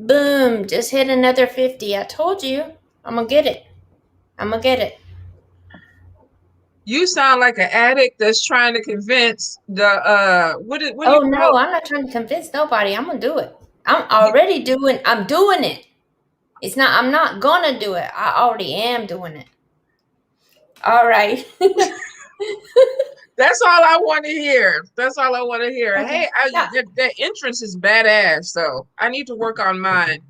Boom, just hit another 50. I told you. I'm going to get it. I'm going to get it. You sound like an addict that's trying to convince the what do Oh, you no, call I'm not trying to convince nobody. I'm going to do it. I'm doing it. I'm not going to do it. I already am doing it. All right. That's all I want to hear. That's all I want to hear. Okay. Hey, Yeah. that entrance is badass. So I need to work on mine.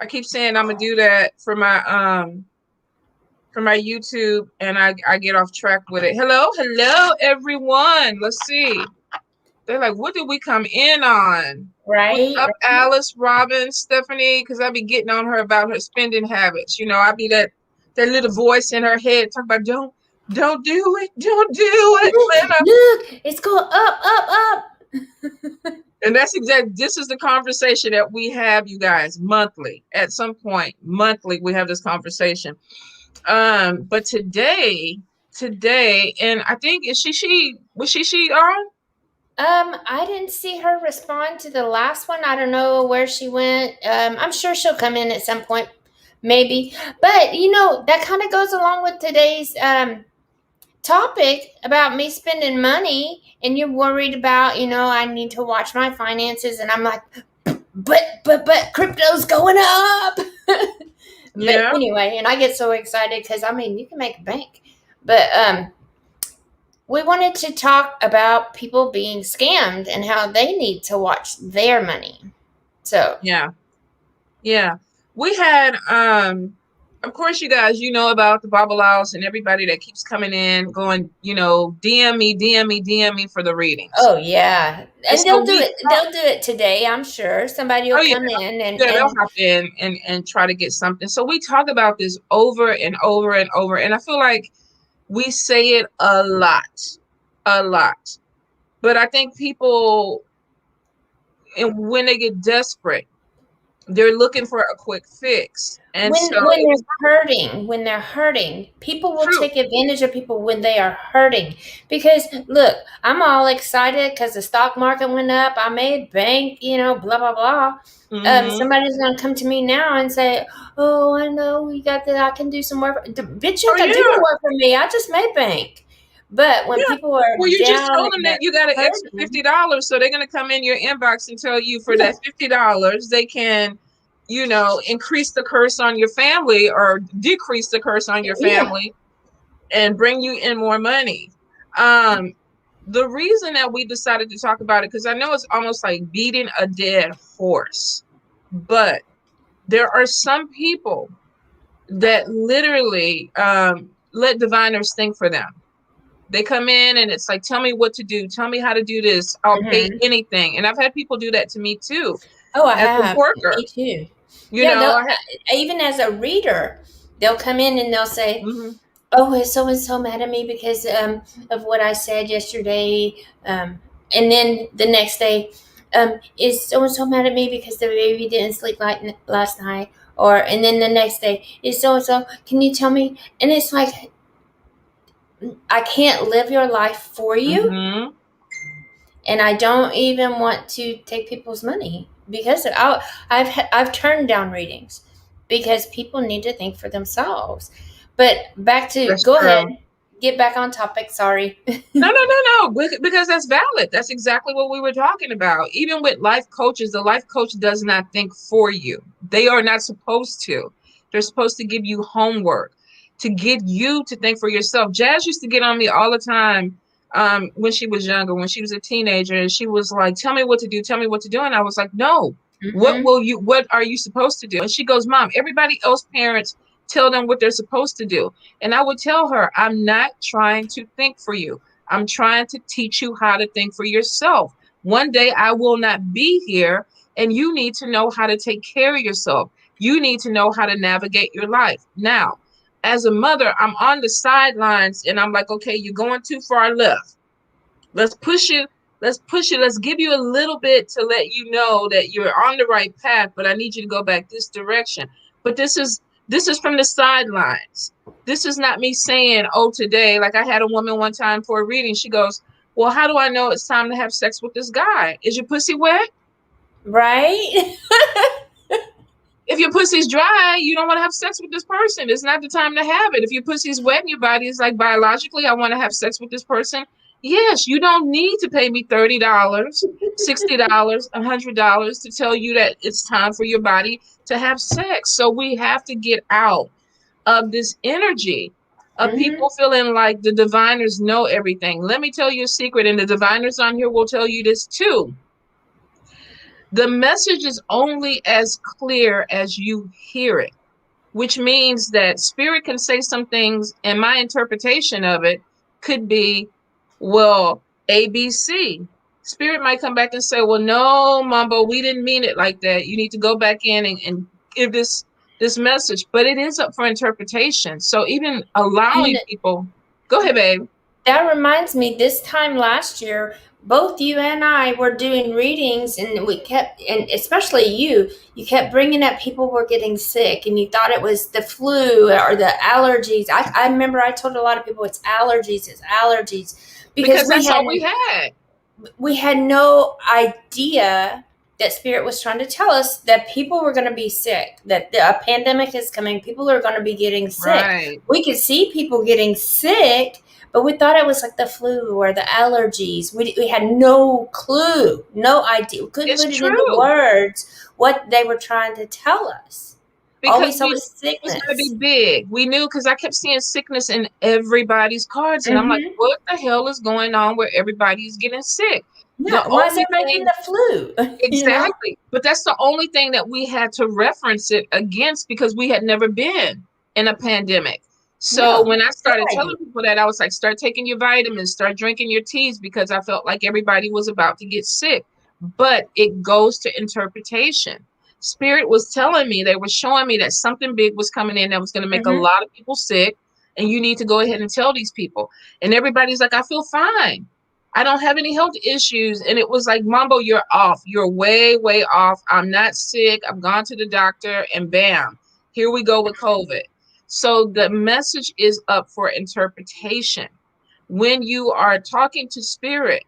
I keep saying I'm gonna do that for my YouTube, and I get off track with it. Hello everyone. Let's see. They're like, what did we come in on? What's Right. up, Alice, Robin, Stephanie? Because I be getting on her about her spending habits. I be that little voice in her head talking about don't do it, don't do it, Lynna. Look, it's going up. And that's exactly, this is the conversation that we have, you guys, monthly. At some point, monthly, we have this conversation. But today, and I think was Shishi on? I didn't see her respond to the last one. I don't know where she went. I'm sure she'll come in at some point, maybe. But that kind of goes along with today's topic about me spending money, and you're worried about, I need to watch my finances, and I'm like, but crypto's going up. But Yeah. anyway, and I get so excited because you can make a bank, but we wanted to talk about people being scammed and how they need to watch their money. So Yeah. We had of course, you guys, about the Bubble House and everybody that keeps coming in, going, DM me for the readings. oh yeah, And and so they'll do it. They'll do it today. I'm sure somebody will come in yeah, they'll hop in and try to get something. So we talk about this over and over and over, and I feel like we say it a lot, but I think people, and when they get desperate, they're looking for a quick fix. And when so when it was they're hurting, people will true. take advantage of people when they are hurting. Because look, I'm all excited because the stock market went up. I made bank, blah blah blah. Somebody's gonna come to me now and say, "Oh, I know we got that. I can do some work." Bitch, you Oh ain't gonna do no yeah. work for me. I just made bank. But when Yeah. people are Well, you just down told them and that they're you got an extra hurting, $50, so they're gonna come in your inbox and tell you for yeah, that $50 they can, increase the curse on your family or decrease the curse on your yeah. family and bring you in more money. The reason that we decided to talk about it, because I know it's almost like beating a dead horse, but there are some people that literally let diviners think for them. They come in and it's like, tell me what to do. Tell me how to do this. I'll pay Mhm. anything. And I've had people do that to me too, Oh, I as a have. worker. Me too. You Yeah, know, they'll I had, even as a reader, they'll come in and they'll say, mhm. "Oh, is so and so mad at me because of what I said yesterday?" And then the next day, is so and so mad at me because the baby didn't sleep last night? Or and then the next day, is so and so? Can you tell me? And it's like, I can't live your life for you, Mhm. and I don't even want to take people's money because I've turned down readings because people need to think for themselves. But back to That's go ahead, true. get back on topic. Sorry. No. Because that's valid. That's exactly what we were talking about. Even with life coaches, the life coach does not think for you. They are not supposed to. They're supposed to give you homework to get you to think for yourself. Jazz used to get on me all the time when she was younger, when she was a teenager, and she was like, "Tell me what to do. Tell me what to do." And I was like, "No. Mm-hmm. What are you supposed to do?" And she goes, "Mom, everybody else parents tell them what they're supposed to do." And I would tell her, "I'm not trying to think for you. I'm trying to teach you how to think for yourself. One day I will not be here, and you need to know how to take care of yourself. You need to know how to navigate your life." Now, as a mother, I'm on the sidelines and I'm like, "Okay, you're going too far left. Let's push it. Let's push it. Let's give you a little bit to let you know that you're on the right path, but I need you to go back this direction." But this is from the sidelines. This is not me saying, "Oh, today," like I had a woman one time for a reading. She goes, "Well, how do I know it's time to have sex with this guy? Is your pussy wet?" Right? If your pussy's dry, you don't want to have sex with this person. It's not the time to have it. If your pussy's wet in your body, it's like biologically, I want to have sex with this person. Yes, you don't need to pay me $30, $60, $100 to tell you that it's time for your body to have sex. So we have to get out of this energy of Mm-hmm. people feeling like the diviners know everything. Let me tell you a secret, and the diviners on here will tell you this too. The message is only as clear as you hear it, which means that spirit can say some things, and my interpretation of it could be, well, ABC. Spirit might come back and say, well, no, Mambo, we didn't mean it like that. You need to go back in and give this message. But it is up for interpretation. So even allowing And people, go ahead, babe. that reminds me, this time last year, both you and I were doing readings, and we kept, and especially you kept bringing up people were getting sick, and you thought it was the flu or the allergies. I remember I told a lot of people it's allergies, because Because that's all we had. we had no idea that spirit was trying to tell us that people were going to be sick, that a pandemic is coming, people are going to be getting sick. Right. We could see people getting sick, but we thought it was like the flu or the allergies. We had no clue, no idea. We couldn't It's put it into true. words what they were trying to tell us. All we Because saw we was it was going to be sickness. big. We knew because I kept seeing sickness in everybody's cards, and I'm like, Mm-hmm. what the hell is going on where everybody's getting sick? The Yeah, why is only everybody getting thing, the flu? You know? exactly, but that's the only thing that we had to reference it against because we had never been in a pandemic. So No, when I no started idea. telling people that, I was like, start taking your vitamins, start drinking your teas, because I felt like everybody was about to get sick. But it goes to interpretation. Spirit was telling me, they were showing me that something big was coming in that was going to make a Mm-hmm. lot of people sick, and you need to go ahead and tell these people. And everybody's like, I feel fine. I don't have any health issues. And it was like, Mambo, you're off. You're way, way off. I'm not sick. I've gone to the doctor, and bam, here we go with COVID. So the message is up for interpretation. When you are talking to spirit,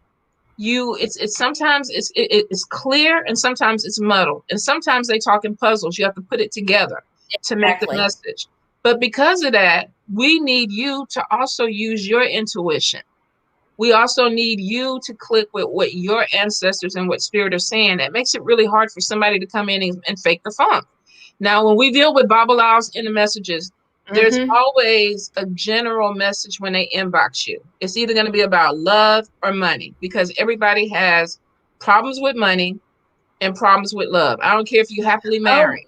it's sometimes it's clear, and sometimes it's muddled, and sometimes they talk in puzzles. You have to put it together to make the Exactly. message. But because of that, we need you to also use your intuition. We also need you to click with what your ancestors and what spirit are saying. That makes it really hard for somebody to come in and fake the funk. Now, when we deal with Babalaw's in the messages, there's Mm-hmm. always a general message when they inbox you. It's either going to be about love or money, because everybody has problems with money and problems with love. I don't care if you happily Oh, married.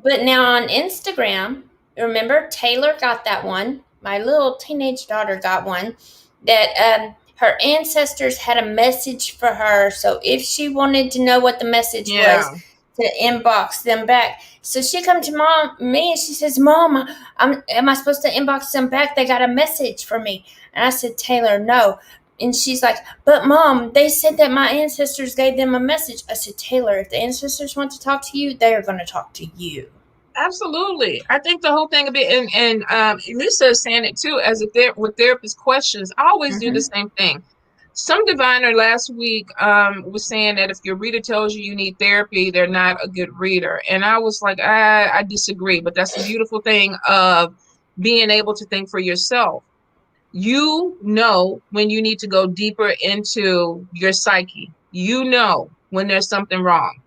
but now on Instagram, remember Taylor got that one. My little teenage daughter got one that her ancestors had a message for her. So if she wanted to know what the message was, Yeah, to inbox them back. So she come to me and she says, "Mom, am I supposed to inbox them back? They got a message for me." And I said, "Taylor, no." And she's like, "But Mom, they said that my ancestors gave them a message." I said, "Taylor, if the ancestors want to talk to you, they are going to talk to you." absolutely. I think the whole thing of it, and Lisa is saying it too, as if they're with therapist questions. I always do the Mm-hmm. same thing. Some diviner last week was saying that if your reader tells you you need therapy, they're not a good reader. And I was like, I disagree. But that's the beautiful thing of being able to think for yourself. You know when you need to go deeper into your psyche. You know when there's something wrong.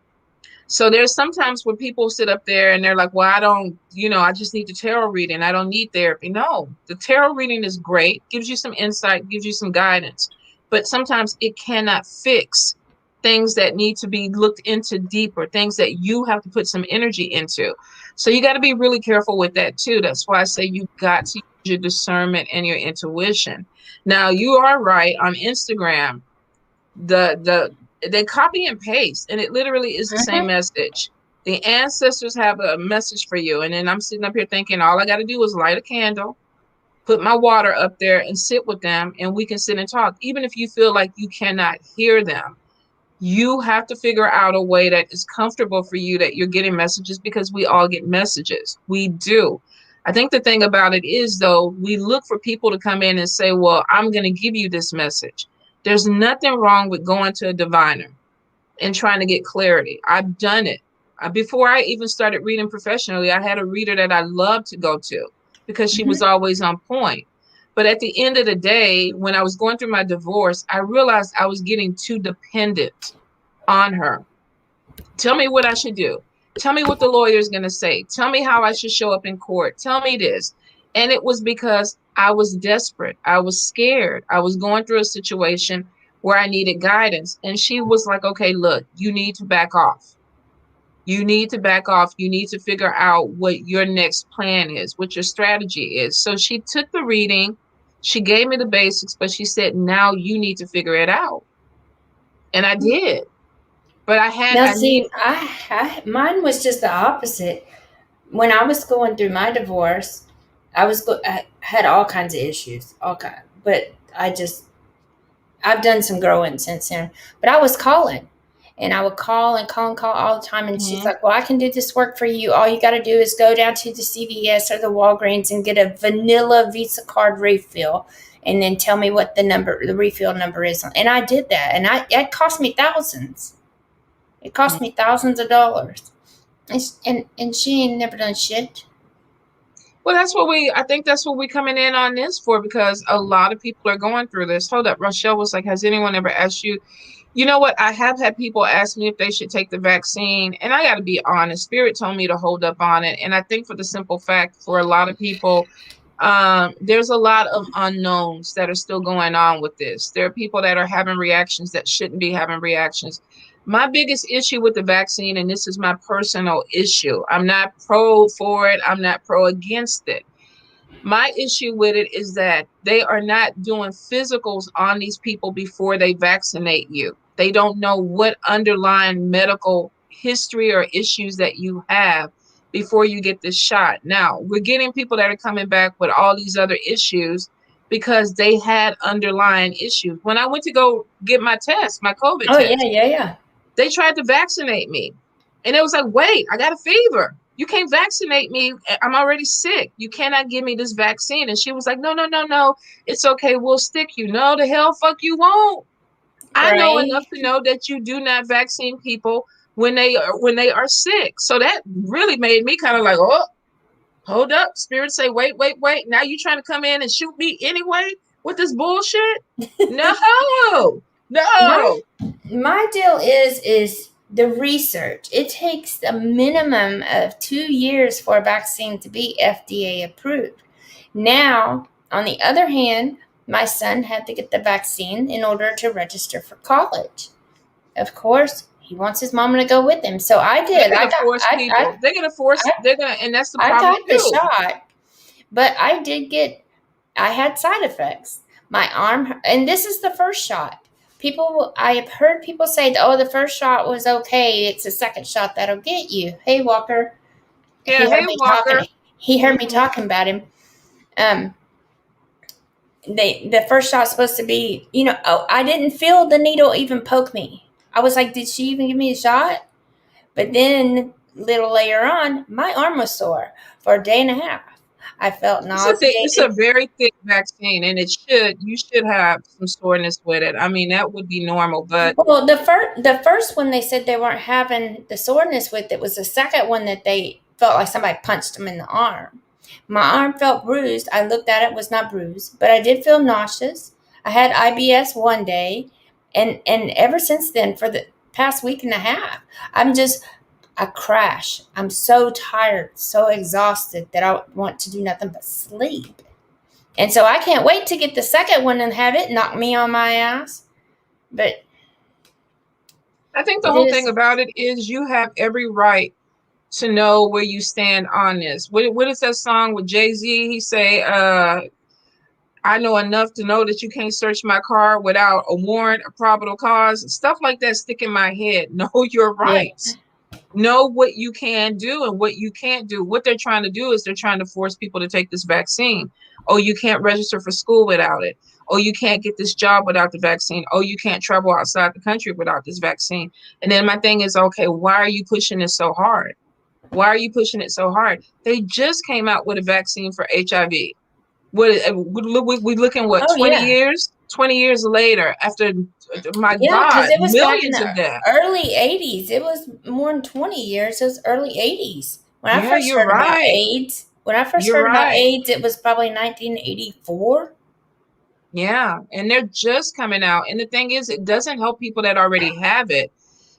So there's sometimes where people sit up there and they're like, well, I don't, I just need the tarot reading. I don't need therapy. No, the tarot reading is great, gives you some insight, gives you some guidance, but sometimes it cannot fix things that need to be looked into deeper, things that you have to put some energy into. So you got to be really careful with that too. That's why I say you got to use your discernment and your intuition. Now, you are right on Instagram. They copy and paste, and it literally is the same Mm-hmm. message. The ancestors have a message for you, and then I'm sitting up here thinking all I got to do is light a candle, put my water up there, and sit with them, and we can sit and talk. Even if you feel like you cannot hear them, you have to figure out a way that is comfortable for you, that you're getting messages, because we all get messages. We do. I think the thing about it is, though, we look for people to come in and say, well, I'm going to give you this message. There's nothing wrong with going to a diviner and trying to get clarity. I've done it. Before I even started reading professionally, I had a reader that I loved to go to because she was Mhm. always on point. But at the end of the day, when I was going through my divorce, I realized I was getting too dependent on her. Tell me what I should do. Tell me what the lawyer is going to say. Tell me how I should show up in court. Tell me this. And it was because I was desperate. I was scared. I was going through a situation where I needed guidance. And she was like, okay, look, you need to back off. You need to back off. You need to figure out what your next plan is, what your strategy is. So she took the reading. She gave me the basics, but she said, now you need to figure it out. And I did. But Now, I need. see, mine was just the opposite. When I was going through my divorce, I had all kinds of issues, all kind. But I've done some growing since then. But I was calling, and I would call and call and call all the time. And she's Mhm. like, "Well, I can do this work for you. All you got to do is go down to the CVS or the Walgreens and get a vanilla Visa card refill, and then tell me what the refill number is." And I did that, and it cost me thousands. It cost me thousands of dollars. And she ain't never done shit. Well, I think that's what we coming in on this for, because a lot of people are going through this. Hold up. Rochelle was like, has anyone ever asked you? You know what? I have had people ask me if they should take the vaccine. And I got to be honest. Spirit told me to hold up on it. And I think for the simple fact, for a lot of people, there's a lot of unknowns that are still going on with this. There are people that are having reactions that shouldn't be having reactions. My biggest issue with the vaccine, and this is my personal issue, I'm not pro for it, I'm not pro against it. My issue with it is that they are not doing physicals on these people before they vaccinate you. They don't know what underlying medical history or issues that you have before you get this shot. Now, we're getting people that are coming back with all these other issues because they had underlying issues. When I went to go get my test, my COVID Oh, yeah, test, yeah, yeah. they tried to vaccinate me. And it was like, wait, I got a fever. You can't vaccinate me. I'm already sick. You cannot give me this vaccine. And she was like, no, no, no, no. It's okay. We'll stick you. No, the hell fuck you won't. I know enough Right. to know that you do not vaccine people when they are sick. So that really made me kind of like, oh, hold up. Spirit say, wait, wait, wait. Now you trying to come in and shoot me anyway with this bullshit? No, My no. my deal is the research. It takes a minimum of 2 years for a vaccine to be FDA approved. Now, on the other hand, my son had to get the vaccine in order to register for college. Of course, he wants his mama to go with him. So I They're did. gonna force people. They're gonna force. They're gonna, and that's the I problem got the too. shot, but I had side effects. My arm, and this is the first shot. I have heard people say, "Oh, the first shot was okay. It's the second shot that'll get you." Hey, Walker, he Yeah. heard Hey, me Walker. talking. He heard me Hmm. talking about him. Um, the first shot's supposed to be, Oh, I didn't feel the needle even poke me. I was like, "Did she even give me a shot?" But then, little later on, my arm was sore for a day and a half. I felt It's a thick. It's a nauseated. very thick vaccine, and you should have some soreness with it. I mean, that would be normal, but Well, the first one they said they weren't having the soreness with. It was the second one that they felt like somebody punched them in the arm. My arm felt bruised. I looked at it, was not bruised, but I did feel nauseous. I had IBS one day, and ever since then, for the past week and a half, I'm just I crash. I'm so tired, so exhausted that I want to do nothing but sleep. And so I can't wait to get the second one and have it knock me on my ass. But I think the it whole thing is. about it is you have every right to know where you stand on this. What is that song with Jay-Z? He say, I know enough to know that you can't search my car without a warrant, a probable cause, stuff like that stick in my head. Know your Yeah. rights. Know what you can do and what you can't do. What they're trying to do is they're trying to force people to take this vaccine. Oh, you can't register for school without it. Oh, you can't get this job without the vaccine. Oh, you can't travel outside the country without this vaccine. And then my thing is, okay, why are you pushing this so hard? Why are you pushing it so hard? They just came out with a vaccine for HIV. What we looking what Oh 20 yeah. years? 20 years later, after, my Yeah, because God, it was back in millions the of deaths. early 80s. It was more than 20 years. It was early 80s. When I Yeah, first you're heard about right. AIDS, when I first You're heard about right. AIDS, it was probably 1984. Yeah, and they're just coming out. And the thing is, it doesn't help people that already have it.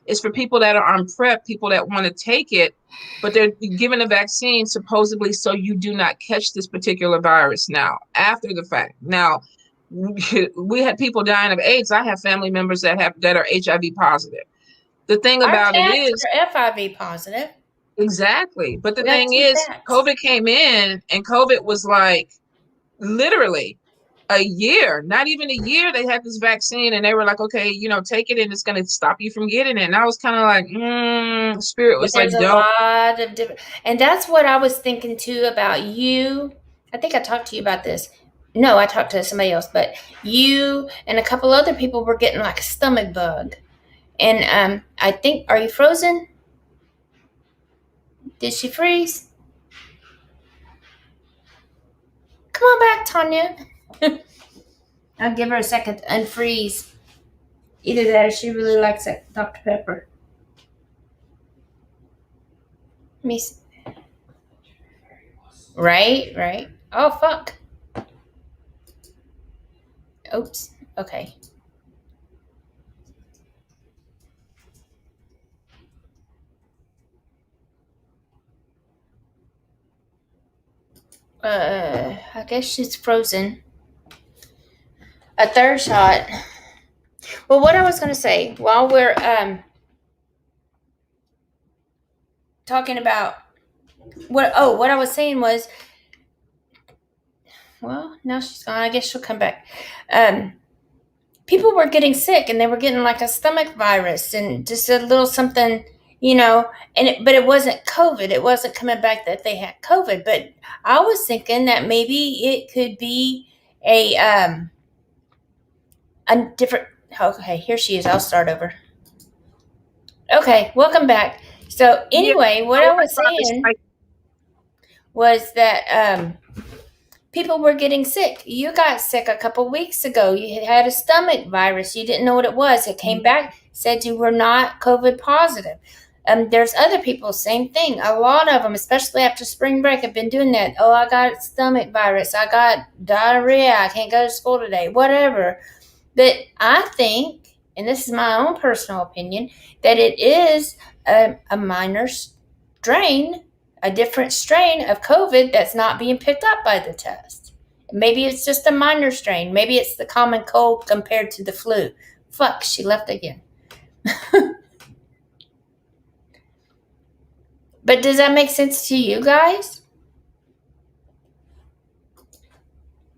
It's for people that are on PrEP, people that want to take it, but they're given a vaccine supposedly so you do not catch this particular virus now, after the fact. Now, we had people dying of AIDS. I have family members that are HIV positive. The thing Our about it cats is, are FIV positive. exactly. But the We got thing two is, cats. COVID came in, and COVID was like literally a year, not even a year, they had this vaccine, and they were like, okay, take it, and it's going to stop you from getting it. And I was kind of like, spirit But was there's like, a don't. lot of different, and that's what I was thinking too about you. I think I talked to you about this. No, I talked to somebody else, but you and a couple other people were getting like a stomach bug. And I think, are you frozen? Did she freeze? Come on back, Tonya. I'll give her a second to unfreeze. Either that or she really likes that Dr. Pepper. Let me see. Right, right. Oh, fuck. Oops. Okay. I guess she's frozen. A third shot. Well, what I was going to say while we're talking about what I was saying was, well, now she's gone. I guess she'll come back. Um, People were getting sick and they were getting like a stomach virus and just a little something, but it wasn't COVID. It wasn't coming back that they had COVID. But I was thinking that maybe it could be a different. Okay, here she is. I'll start over. Okay, welcome back. So Yeah, anyway, what I was Wi-Fi is saying like, was that people were getting sick. You got sick a couple weeks ago. You had a stomach virus. You didn't know what it was. It came back, said you were not COVID positive. There's other people, same thing. A lot of them, especially after spring break, have been doing that. Oh, I got stomach virus. I got diarrhea. I can't go to school today. Whatever. But I think, and this is my own personal opinion, that it is a minor strain, a different strain of COVID that's not being picked up by the test. Maybe it's just a minor strain. Maybe it's the common cold compared to the flu. Fuck, she left again. But does that make sense to you guys?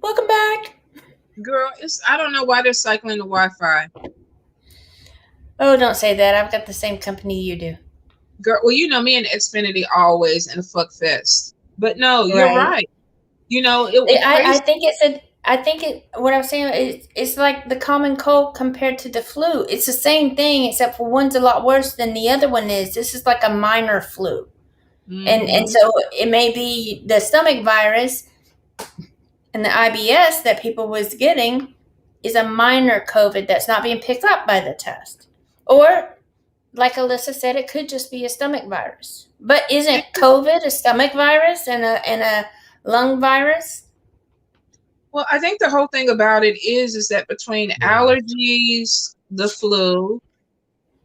Welcome back. girl, I don't know why they're cycling the Wi-Fi. Oh, don't say that. I've got the same company you do. Girl, well, me and Xfinity always in a fuck fest. But no, you're Right. right. It's I crazy. think it's a. I think what I'm saying is it's like the common cold compared to the flu. It's the same thing, except for one's a lot worse than the other one is. This is like a minor flu, and Mm-hmm. so it may be the stomach virus and the IBS that people was getting is a minor COVID that's not being picked up by the test, or like Alyssa said, it could just be a stomach virus. But isn't COVID a stomach virus and a lung virus? Well, I think the whole thing about it is that between allergies, the flu,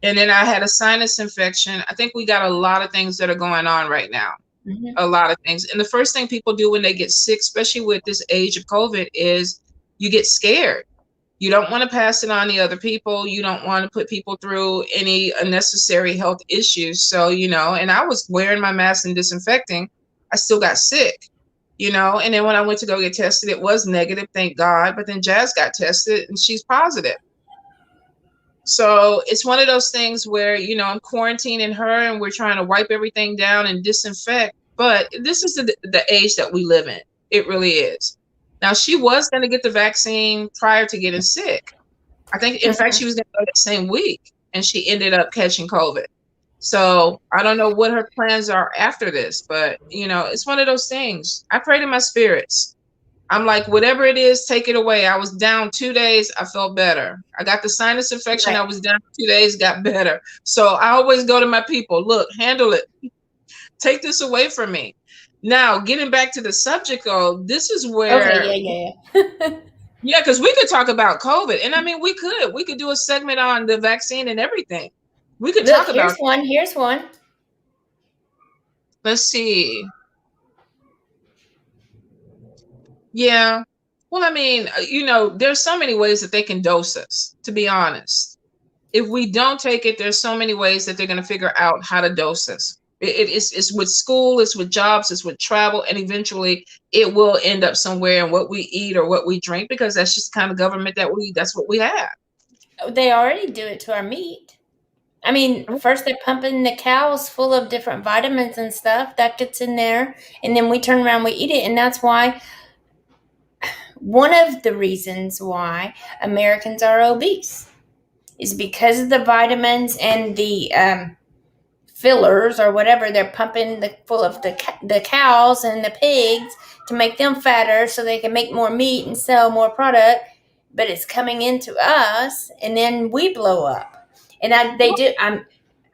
and then I had a sinus infection. I think we got a lot of things that are going on right now. Mm-hmm. A lot of things. And the first thing people do when they get sick, especially with this age of COVID, is you get scared. You don't want to pass it on to other people. You don't want to put people through any unnecessary health issues. So, and I was wearing my mask and disinfecting. I still got sick, and then when I went to go get tested, it was negative, thank God. But then Jazz got tested and she's positive. So it's one of those things where, I'm quarantining her and we're trying to wipe everything down and disinfect. But this is the age that we live in. It really is. Now, she was going to get the vaccine prior to getting sick. I think, in fact, Mm-hmm. she was going to go that same week and she ended up catching COVID. So I don't know what her plans are after this, but, it's one of those things. I pray to my spirits. I'm like, whatever it is, take it away. I was down 2 days. I felt better. I got the sinus infection. Right. I was down 2 days, got better. So I always go to my people. Look, handle it. Take this away from me. Now, getting back to the subject, though, this is Okay, where, yeah. yeah, because we could talk about COVID. And I mean, we could do a segment on the vaccine and everything. We could Look, talk here's about, one. Here's one. let's see. Yeah. Well, I mean, there's so many ways that they can dose us, to be honest. If we don't take it, there's so many ways that they're going to figure out how to dose us. It's with school, it's with jobs, it's with travel, and eventually it will end up somewhere in what we eat or what we drink, because that's just the kind of government that's what we have. They already do it to our meat. I mean, first they're pumping the cows full of different vitamins and stuff that gets in there, and then we turn around, we eat it, and that's why one of the reasons why Americans are obese is because of the vitamins and the fillers or whatever they're pumping full of the cows and the pigs to make them fatter so they can make more meat and sell more product. But it's coming into us, and then we blow up. And they do.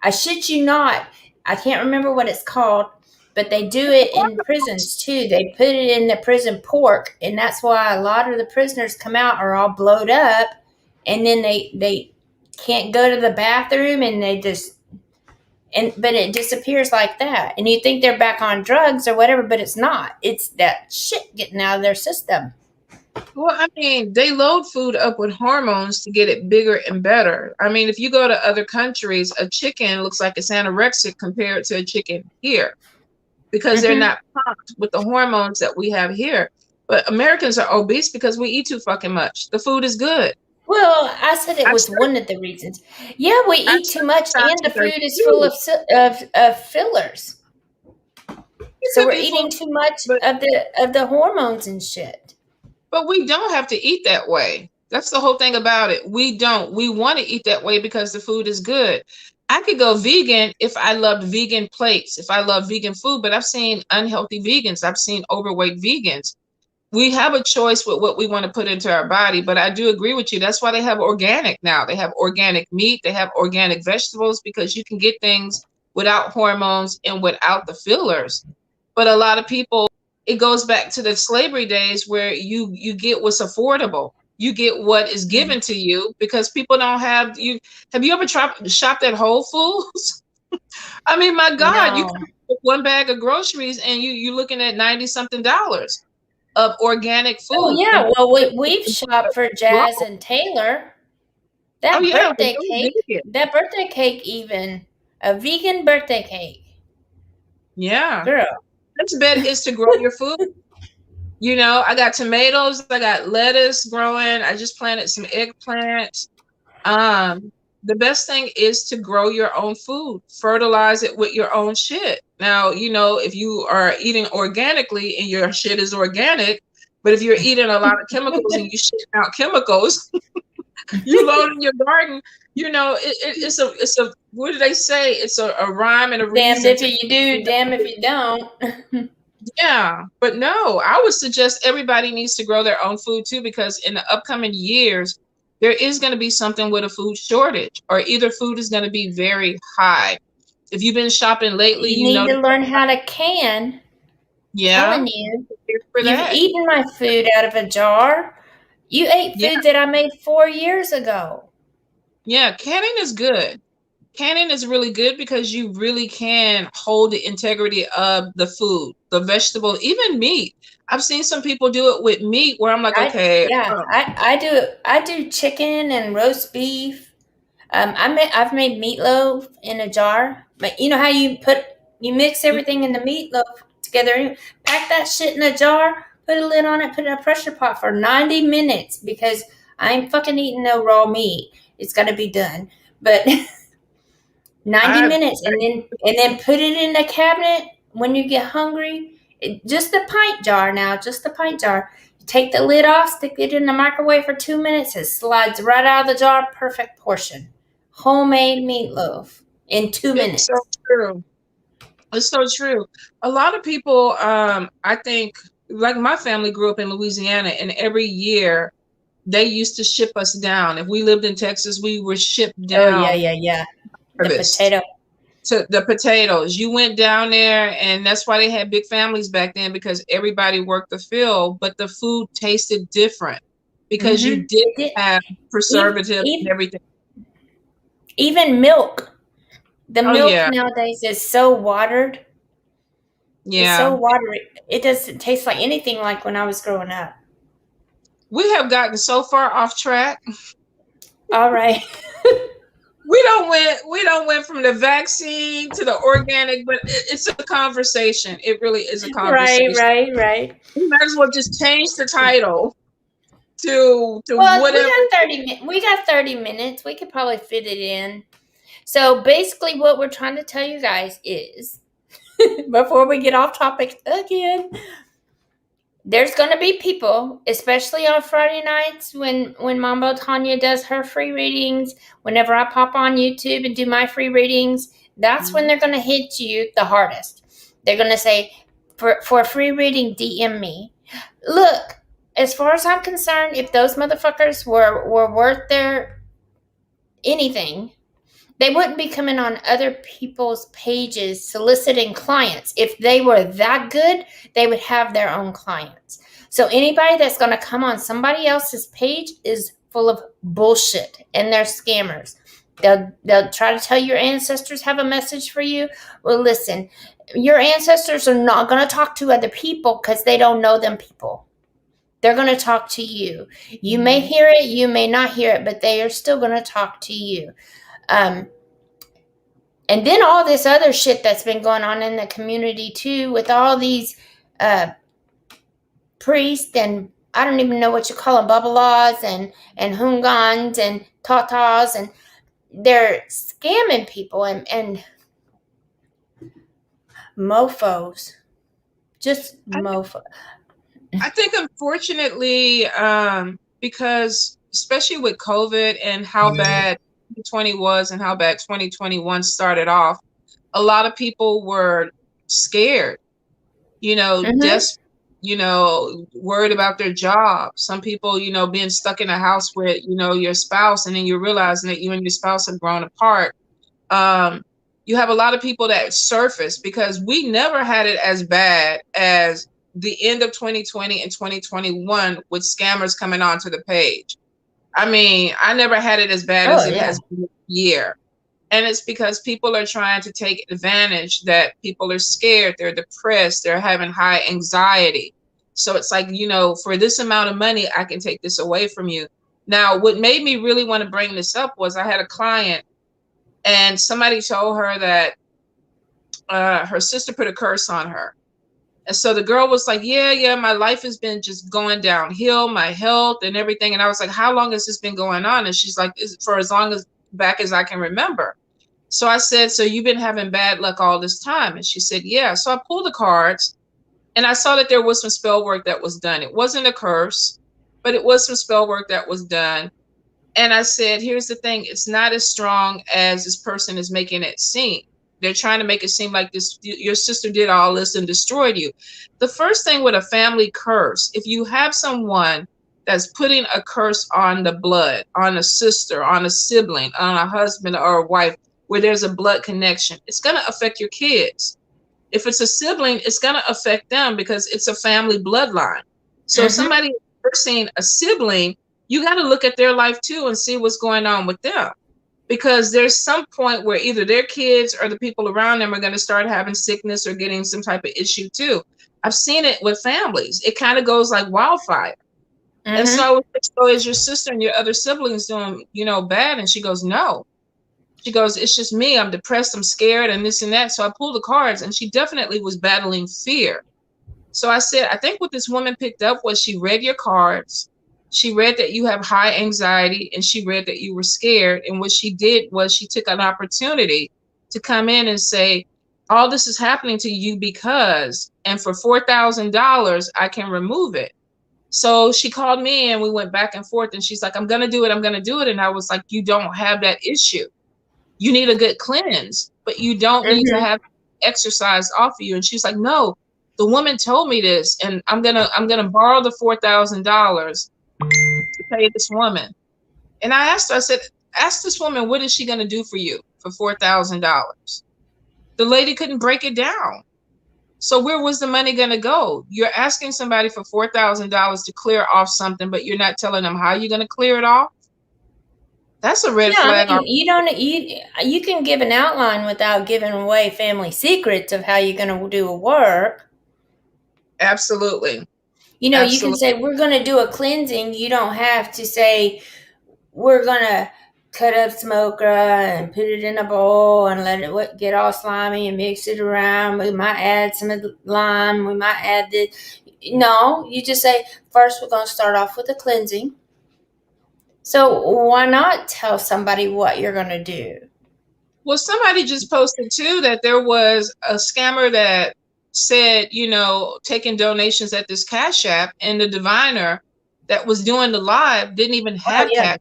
I shit you not. I can't remember what it's called, but they do it in prisons too. They put it in the prison pork, and that's why a lot of the prisoners come out are all blowed up, and then they can't go to the bathroom, and they just but it disappears like that. And you think they're back on drugs or whatever, but it's not. It's that shit getting out of their system. Well, I mean, they load food up with hormones to get it bigger and better. I mean, if you go to other countries, a chicken looks like it's anorexic compared to a chicken here, because they're not pumped with the hormones that we have here. But Americans are obese because we eat too fucking much. The food is good. Well, I said it I've was one of the reasons. Yeah, we eat too much, and the food is full of fillers. It So could we're be full, eating too much but of the hormones and shit. we don't have to eat that way. That's the whole thing about it. We don't. We want to eat that way because the food is good. I could go vegan if I loved vegan plates, if I love vegan food, but I've seen unhealthy vegans. I've seen overweight vegans. We have a choice with what we want to put into our body, but I do agree with you. That's why they have organic now. They have organic meat, they have organic vegetables, because you can get things without hormones and without the fillers. But a lot of people, it goes back to the slavery days where you get what's affordable. You get what is given to you, because people don't have you. Have you ever shopped at Whole Foods? I mean, my God, you No. come with one bag of groceries and you're looking at 90 something dollars of organic Oh food. yeah. Well, we've shopped for Jazz and Taylor. Oh That yeah, birthday cake. vegan. That birthday cake, even a vegan birthday cake, Yeah. girl. Best bet is to grow your food. I got tomatoes, I got lettuce growing. I just planted some eggplant. Um, the best thing is to grow your own food, fertilize it with your own shit. Now, if you are eating organically and your shit is organic, but if you're eating a lot of chemicals and you shit out chemicals, you load in your garden, it's a what do they say? It's a rhyme and a Damned reason if to. you do, damn if you don't. Yeah, but no, I would suggest everybody needs to grow their own food too, because in the upcoming years, there is going to be something with a food shortage, or either food is going to be very high. If you've been shopping lately, You you need know, to learn how to can. yeah, Telling you, for you've that. eaten my food out of a jar. You ate Yeah, food that I made 4 years ago. yeah, canning is good. Canning is really good because you really can hold the integrity of the food, the vegetable, even meat. I've seen some people do it with meat where I'm like, I okay, yeah, I do chicken and roast beef. I've made meatloaf in a jar, but you know how you mix everything in the meatloaf together, pack that shit in a jar, put a lid on it, put it in a pressure pot for 90 minutes because I ain't fucking eating no raw meat. It's got to be done, but 90 I, minutes, and then put it in the cabinet when you get hungry. Just the pint jar now, just the pint jar. You take the lid off, stick it in the microwave for 2 minutes. It slides right out of the jar. Perfect portion. Homemade meatloaf in 2 it's so minutes. true. It's so true. A lot of people, I think like my family grew up in Louisiana, and every year they used to ship us down. If we lived in Texas, we were shipped Oh yeah, down yeah, yeah. The harvest potato. to the potatoes. You went down there, and that's why they had big families back then, because everybody worked the field, but the food tasted different because you Mm-hmm. didn't It did. have Even, preservatives and even everything. even milk. The Oh milk yeah, nowadays is so watered. It's so yeah. watery. It doesn't taste like anything like when I was growing up. We have gotten so far off track. All right. We don't went from the vaccine to the organic, but it's a conversation. It really is a Right, conversation. right, right. We might as well just change the title to Well, we whatever. got 30 minutes. We could probably fit it in. So basically what we're trying to tell you guys is before we get off topic again, there's going to be people, especially on Friday nights when Mambo Tonya does her free readings, whenever I pop on YouTube and do my free readings, that's when they're going to hit you the hardest. They're going to say, for a free reading, DM me. Look, as far as I'm concerned, if those motherfuckers were worth their anything, they wouldn't be coming on other people's pages soliciting clients. If they were that good, they would have their own clients. So anybody that's going to come on somebody else's page is full of bullshit, and they're scammers. They'll try to tell your ancestors have a message for you. Well, listen, your ancestors are not going to talk to other people because they don't know them people. They're going to talk to you. You may hear it, you may not hear it, but they are still going to talk to you. And then all this other shit that's been going on in the community too, with all these priests and I don't even know what you call them, babalas and hungans and tatas, and they're scamming people and MoFos, just mofo. I think unfortunately, because especially with COVID and how bad 2020 was and how bad 2021 started off, a lot of people were scared, Mm-hmm. worried about their job. Some people, being stuck in a house with, your spouse, and then you're realizing that you and your spouse have grown apart. You have a lot of people that surface because we never had it as bad as the end of 2020 and 2021 with scammers coming onto the page. I mean, I never had it as bad Oh as it yeah. has been this year. And it's because people are trying to take advantage, that people are scared, they're depressed, they're having high anxiety. So it's like, for this amount of money, I can take this away from you. Now, what made me really want to bring this up was I had a client, and somebody told her that her sister put a curse on her. And so the girl was like, yeah, my life has been just going downhill, my health and everything. And I was like, how long has this been going on? And she's like, for as long as back as I can remember. So I said, so you've been having bad luck all this time? And she said, yeah. So I pulled the cards, and I saw that there was some spell work that was done. It wasn't a curse, but it was some spell work that was done. And I said, here's the thing. It's not as strong as this person is making it seem. They're trying to make it seem like your sister did all this and destroyed you. The first thing with a family curse, if you have someone that's putting a curse on the blood, on a sister, on a sibling, on a husband or a wife, where there's a blood connection, it's going to affect your kids. If it's a sibling, it's going to affect them because it's a family bloodline. So if Mm-hmm. somebody is cursing a sibling, you got to look at their life too and see what's going on with them. Because there's some point where either their kids or the people around them are going to start having sickness or getting some type of issue too. I've seen it with families. It kind of goes like wildfire. And so I Mm-hmm. was like, so is your sister and your other siblings doing, bad? And she goes, no. She goes, it's just me. I'm depressed. I'm scared and this and that. So I pulled the cards, and she definitely was battling fear. So I said, I think what this woman picked up was she read your cards. She read that you have high anxiety, and she read that you were scared. And what she did was she took an opportunity to come in and say, all this is happening to you because, and for $4,000, I can remove it. So she called me, and we went back and forth, and she's like, I'm going to do it. I'm going to do it. And I was like, you don't have that issue. You need a good cleanse, but you don't need to Mm-hmm. have exercise off of you. And she's like, no, The woman told me this, and I'm gonna borrow the $4,000 to pay this woman. And I asked her, I said, ask this woman, what is she gonna do for you for $4,000? The lady couldn't break it down. So where was the money gonna go? You're asking somebody for $4,000 to clear off something, but you're not telling them how you're gonna clear it off. That's a red Yeah, I flag. mean, you can give an outline without giving away family secrets of how you're going to do a work. Absolutely. You know, you can Absolutely. say we're going to do a cleansing. You don't have to say we're going to cut up smoker and put it in a bowl and let it get all slimy and mix it around. We might add some of the lime. We might add this. No, you just say first we're going to start off with a cleansing. So why not tell somebody what you're going to do? Well, somebody just posted too that there was a scammer that said, taking donations at this Cash App, and the diviner that was doing the live didn't even Oh, have yeah. Cash.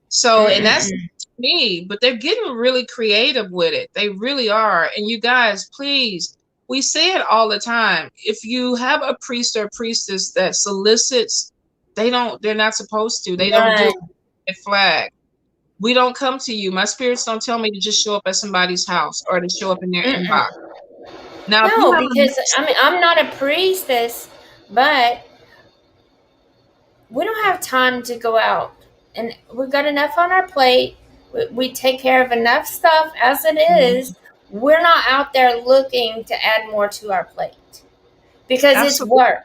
So, and that's Mm-mm. me, but they're getting really creative with it. They really are. And you guys, please, we say it all the time. If you have a priest or priestess that solicits, they're not supposed to. They don't do a flag. We don't come to you. My spirits don't tell me to just show up at somebody's house or to show up in their inbox. Mm-mm. Now, if you No, have because I mean, I'm not a priestess, but we don't have time to go out, and we've got enough on our plate. We take care of enough stuff as it is. We're not out there looking to add more to our plate because it's absolutely, work,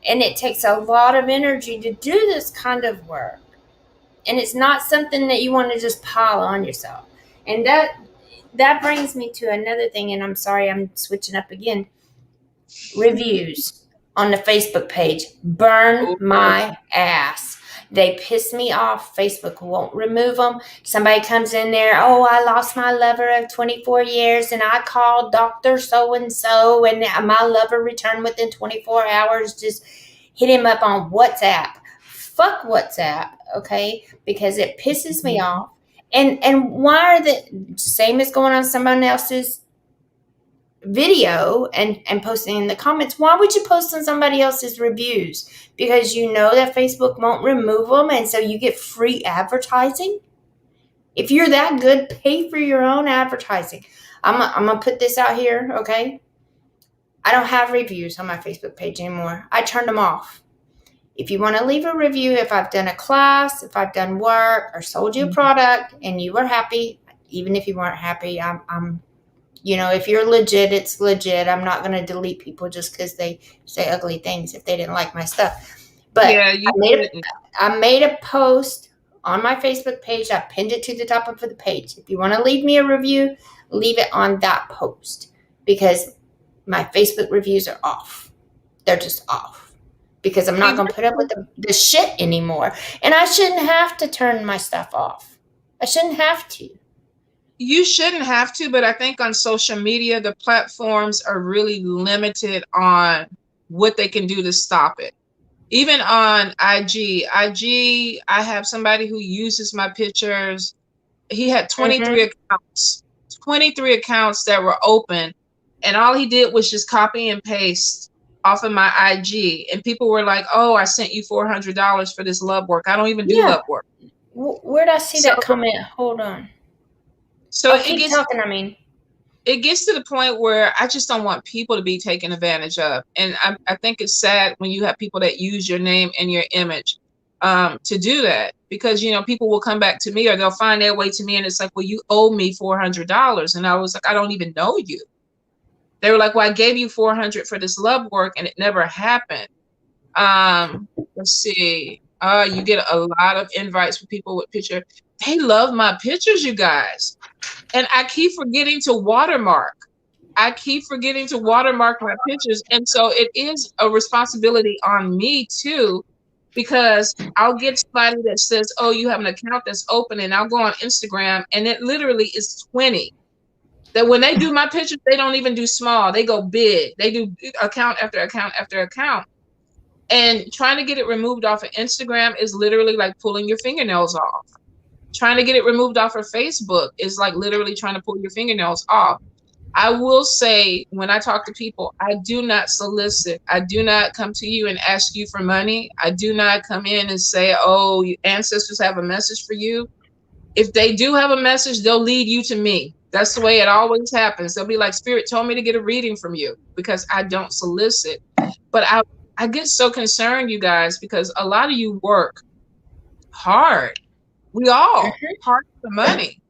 and it takes a lot of energy to do this kind of work, and it's not something that you want to just pile on yourself. And that brings me to another thing, and I'm sorry I'm switching up again. Reviews on the Facebook page burn my ass. They piss me off. Facebook won't remove them. Somebody comes in there, oh, I lost my lover of 24 years and I called Dr. So and so and my lover returned within 24 hours. Just hit him up on WhatsApp. Fuck WhatsApp, okay? Because it pisses me off. And why are the same as going on someone else's video and posting in the comments? Why would you post on somebody else's reviews? Because you know that Facebook won't remove them, and so you get free advertising. If you're that good, pay for your own advertising. I'm gonna put this out here, okay? I don't have reviews on my Facebook page anymore. I turned them off. If you want to leave a review, if I've done a class, if I've done work or sold you a product and you were happy, even if you weren't happy, I'm if you're legit, it's legit. I'm not going to delete people just because they say ugly things if they didn't like my stuff. But yeah, you didn't. I made a post on my Facebook page. I pinned it to the top of the page. If you want to leave me a review, leave it on that post because my Facebook reviews are off. They're just off because I'm not going to put up with the shit anymore. And I shouldn't have to turn my stuff off. I shouldn't have to. You shouldn't have to, but I think on social media, the platforms are really limited on what they can do to stop it. Even on IG, I have somebody who uses my pictures. He had 23 accounts, 23 accounts that were open, and all he did was just copy and paste off of my IG. And people were like, "Oh, I sent you $400 for this love work. I don't even do love work." Where'd I see that comment? Hold on. So keep talking. I mean, it gets to the point where I just don't want people to be taken advantage of. And I think it's sad when you have people that use your name and your image to do that, because, people will come back to me or they'll find their way to me and it's like, well, you owe me $400. And I was like, I don't even know you. They were like, well, I gave you $400 for this love work and it never happened. Let's see. You get a lot of invites for people with picture. They love my pictures, you guys. And I keep forgetting to watermark. my pictures. And so it is a responsibility on me too, because I'll get somebody that says, oh, you have an account that's open, and I'll go on Instagram and it literally is 20. That when they do my pictures, they don't even do small. They go big. They do account after account after account. And trying to get it removed off of Instagram is literally like pulling your fingernails off. Trying to get it removed off of Facebook is like literally trying to pull your fingernails off. I will say, when I talk to people, I do not solicit. I do not come to you and ask you for money. I do not come in and say, oh, your ancestors have a message for you. If they do have a message, they'll lead you to me. That's the way it always happens. They'll be like, Spirit told me to get a reading from you, because I don't solicit. But I get so concerned, you guys, because a lot of you work hard. We all hard for money.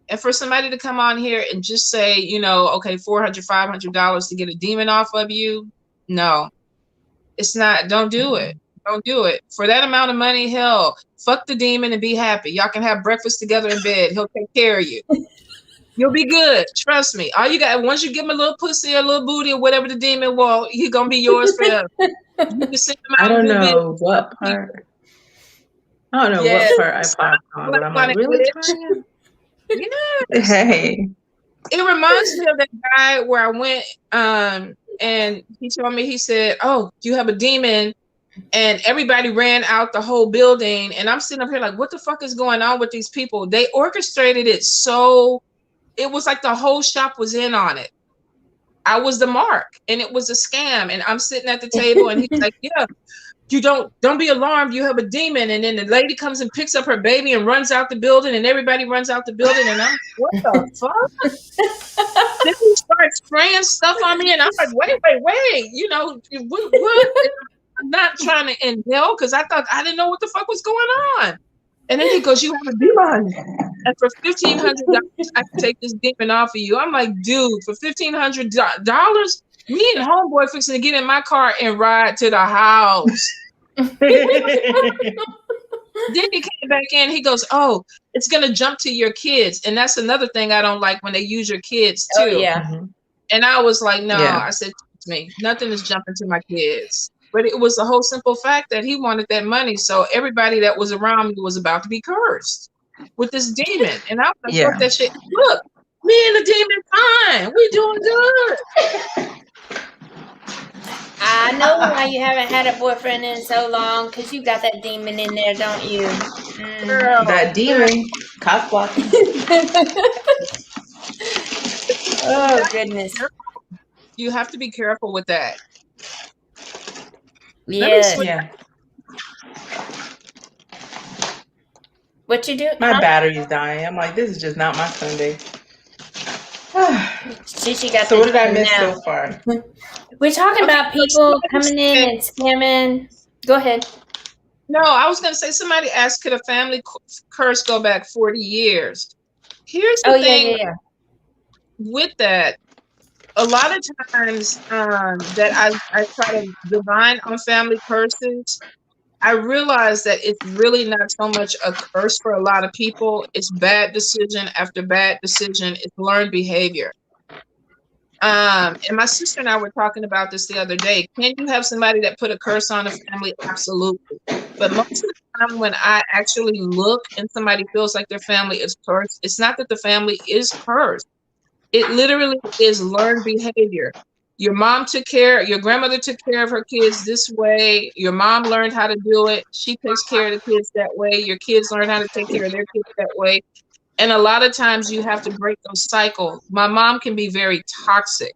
And for somebody to come on here and just say, you know, okay, $400, $500 to get a demon off of you, no, it's not. Don't do it. Don't do it. For that amount of money, hell, fuck the demon and be happy. Y'all can have breakfast together in bed. He'll take care of you. You'll be good. Trust me. All you got, once you give him a little pussy or a little booty or whatever the demon will, he's going to be yours forever. You can send him out. I don't know what part. I don't know what part I popped on, but I'm like, really, Tonya? Yes. Hey. It reminds me of that guy where I went, and he told me, he said, oh, you have a demon, and everybody ran out the whole building, and I'm sitting up here like, what the fuck is going on with these people? They orchestrated it so it was like the whole shop was in on it. I was the mark, and it was a scam, and I'm sitting at the table, and he's like, yeah, you don't be alarmed, you have a demon. And then the lady comes and picks up her baby and runs out the building, and everybody runs out the building, and I'm like, what the fuck? Then he starts spraying stuff on me, and I'm like, wait, you know, what? I'm not trying to inhale, because I didn't know what the fuck was going on. And then he goes, you have a demon, and for $1,500 I can take this demon off of you. I'm like, dude, for $1,500, me and homeboy fixing to get in my car and ride to the house. Then he came back in. He goes, oh, it's going to jump to your kids. And that's another thing I don't like, when they use your kids too. Oh, yeah. And I was like, no, I said, to me, nothing is jumping to my kids. But it was the whole simple fact that he wanted that money. So everybody that was around me was about to be cursed with this demon. And I was like, fuck that shit. Look, me and the demon fine. We doing good. I know why you haven't had a boyfriend in so long, because you got that demon in there, don't you? Girl, that demon, cock blocking. Oh, goodness. You have to be careful with that. Yes. Yeah. What you do? My battery's dying. I'm like, this is just not my Sunday. Shishi got so what did I miss so far? We're talking about people coming in and scamming. Go ahead. No, I was going to say, somebody asked, could a family curse go back 40 years? Here's the thing. Yeah. With that, a lot of times that I try to divine on family curses, I realize that it's really not so much a curse for a lot of people. It's bad decision after bad decision. It's learned behavior. And my sister and I were talking about this the other day. Can you have somebody that put a curse on a family? Absolutely. But most of the time when I actually look and somebody feels like their family is cursed, it's not that the family is cursed. It literally is learned behavior. Your grandmother took care of her kids this way. Your mom learned how to do it. She takes care of the kids that way. Your kids learn how to take care of their kids that way. And a lot of times you have to break those cycles. My mom can be very toxic.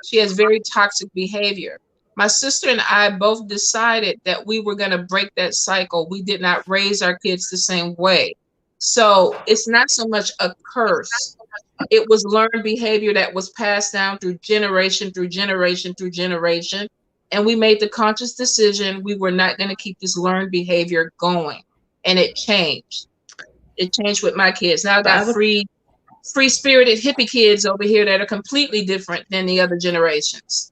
She has very toxic behavior. My sister and I both decided that we were going to break that cycle. We did not raise our kids the same way. So it's not so much a curse. It was learned behavior that was passed down through generation, through generation, through generation. And we made the conscious decision we were not going to keep this learned behavior going. And it changed. It changed with my kids. Now I got free-spirited hippie kids over here that are completely different than the other generations.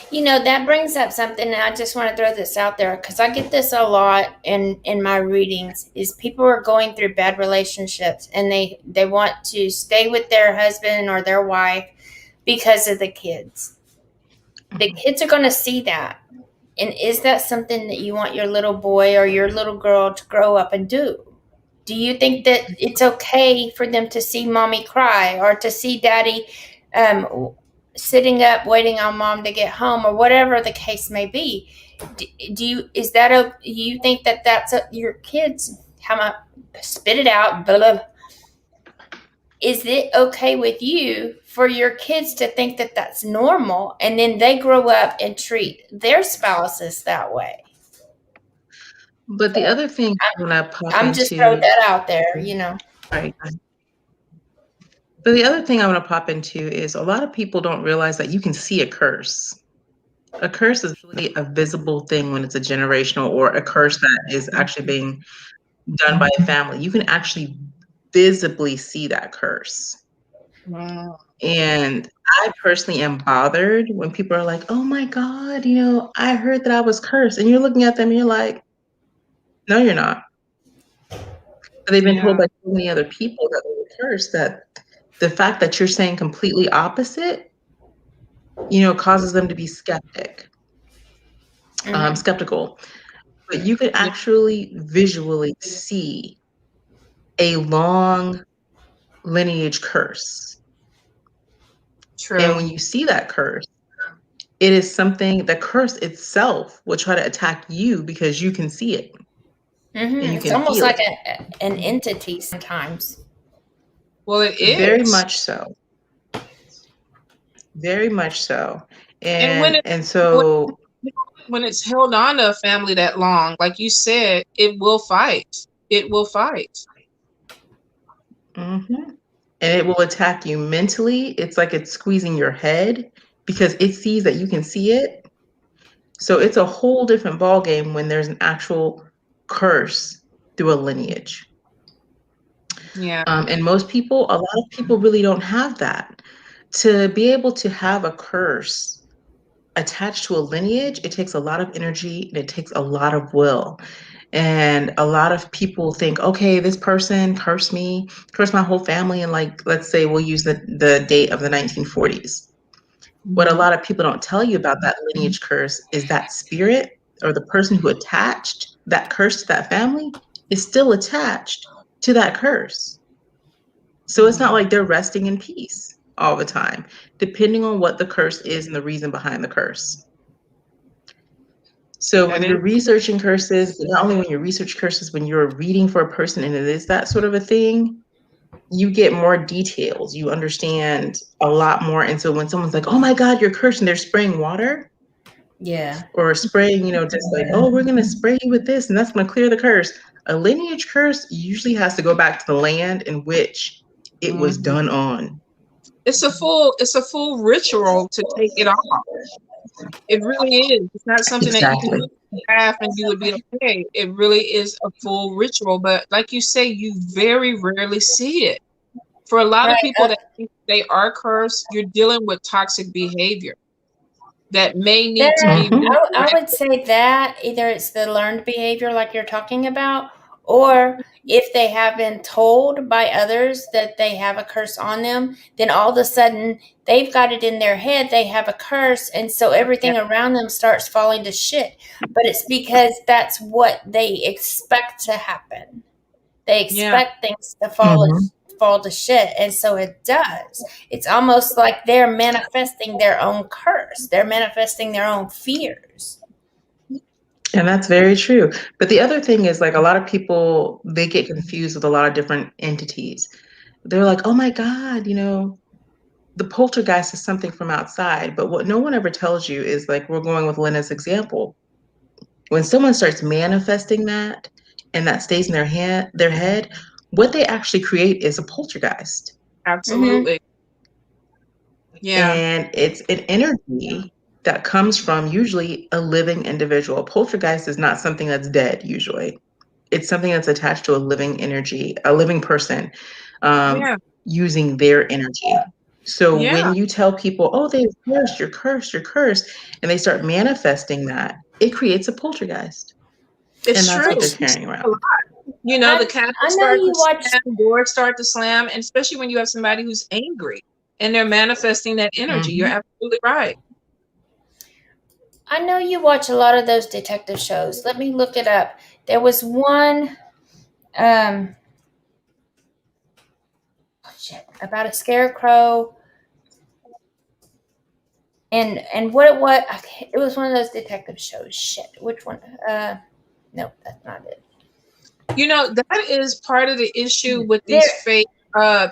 You know, that brings up something, and I just want to throw this out there, because I get this a lot in my readings, is people are going through bad relationships, and they want to stay with their husband or their wife because of the kids. The kids are going to see that. And is that something that you want your little boy or your little girl to grow up and do? Do you think that it's okay for them to see mommy cry, or to see daddy sitting up waiting on mom to get home, or whatever the case may be? Do you think that that's your kids? Spit it out. Blah, blah. is it okay with you for your kids to think that that's normal, and then they grow up and treat their spouses that way? But the other thing when I pop I'm just throwing into, that out there, you know. right. But the other thing I want to pop into is a lot of people don't realize that you can see a curse. A curse is really a visible thing when it's a generational or a curse that is actually being done by a family. You can actually visibly see that curse. Wow. And I personally am bothered when people are like, oh my God, I heard that I was cursed. And you're looking at them and you're like, no, you're not. But they've been told by so many other people that they were cursed that the fact that you're saying completely opposite, causes them to be skeptical. But you could actually visually see a long lineage curse. True. And when you see that curse, it is something, the curse itself will try to attack you because you can see it. And you It's can almost feel like it. an entity sometimes. Well, it is. Very much so. Very much so. And so when it's held on to a family that long, like you said, it will fight. It will fight. And it will attack you mentally. It's like it's squeezing your head because it sees that you can see it. So it's a whole different ballgame when there's an actual curse through a lineage. Yeah. And a lot of people really don't have that. To be able to have a curse attached to a lineage, it takes a lot of energy and it takes a lot of will. And a lot of people think, okay, this person cursed me, cursed my whole family. And like, let's say we'll use the date of the 1940s. What a lot of people don't tell you about that lineage curse is that spirit or the person who attached that curse to that family is still attached to that curse. So it's not like they're resting in peace all the time, depending on what the curse is and the reason behind the curse. So when you're researching curses, but not only when you research curses, when you're reading for a person and it is that sort of a thing, you get more details. You understand a lot more. And so when someone's like, oh my God, you're cursed, and they're spraying water. Yeah. Or spraying, just like, oh, we're going to spray you with this and that's going to clear the curse. A lineage curse usually has to go back to the land in which it was done on. It's a full ritual to take it off. It really is. It's not something that you can have and you would be okay. It really is a full ritual. But like you say, you very rarely see it. For a lot of people that think they are cursed, you're dealing with toxic behavior that may need to be. I would say that either it's the learned behavior like you're talking about, or if they have been told by others that they have a curse on them, then all of a sudden they've got it in their head they have a curse, and so everything around them starts falling to shit. But it's because that's what they expect to happen. They expect things to fall to shit, and so it does. It's almost like they're manifesting their own curse. They're manifesting their own fears. And that's very true. But the other thing is, like, a lot of people, they get confused with a lot of different entities. They're like, oh my God, the poltergeist is something from outside. But what no one ever tells you is, like, we're going with Lynna's example. When someone starts manifesting that and that stays in their head, what they actually create is a poltergeist. Absolutely. Yeah. And it's an energy that comes from usually a living individual. A poltergeist is not something that's dead usually. It's something that's attached to a living energy, a living person, using their energy. So when you tell people, oh, they're cursed, you're cursed, you're cursed, and they start manifesting that, it creates a poltergeist. It's and that's true. what they're carrying around. The cabinets start to slam, doors start to slam, and especially when you have somebody who's angry and they're manifesting that energy. You're absolutely right. I know you watch a lot of those detective shows. Let me look it up. There was one about a scarecrow, and what it was one of those detective shows. Shit, which one? No, that's not it. That is part of the issue with these fake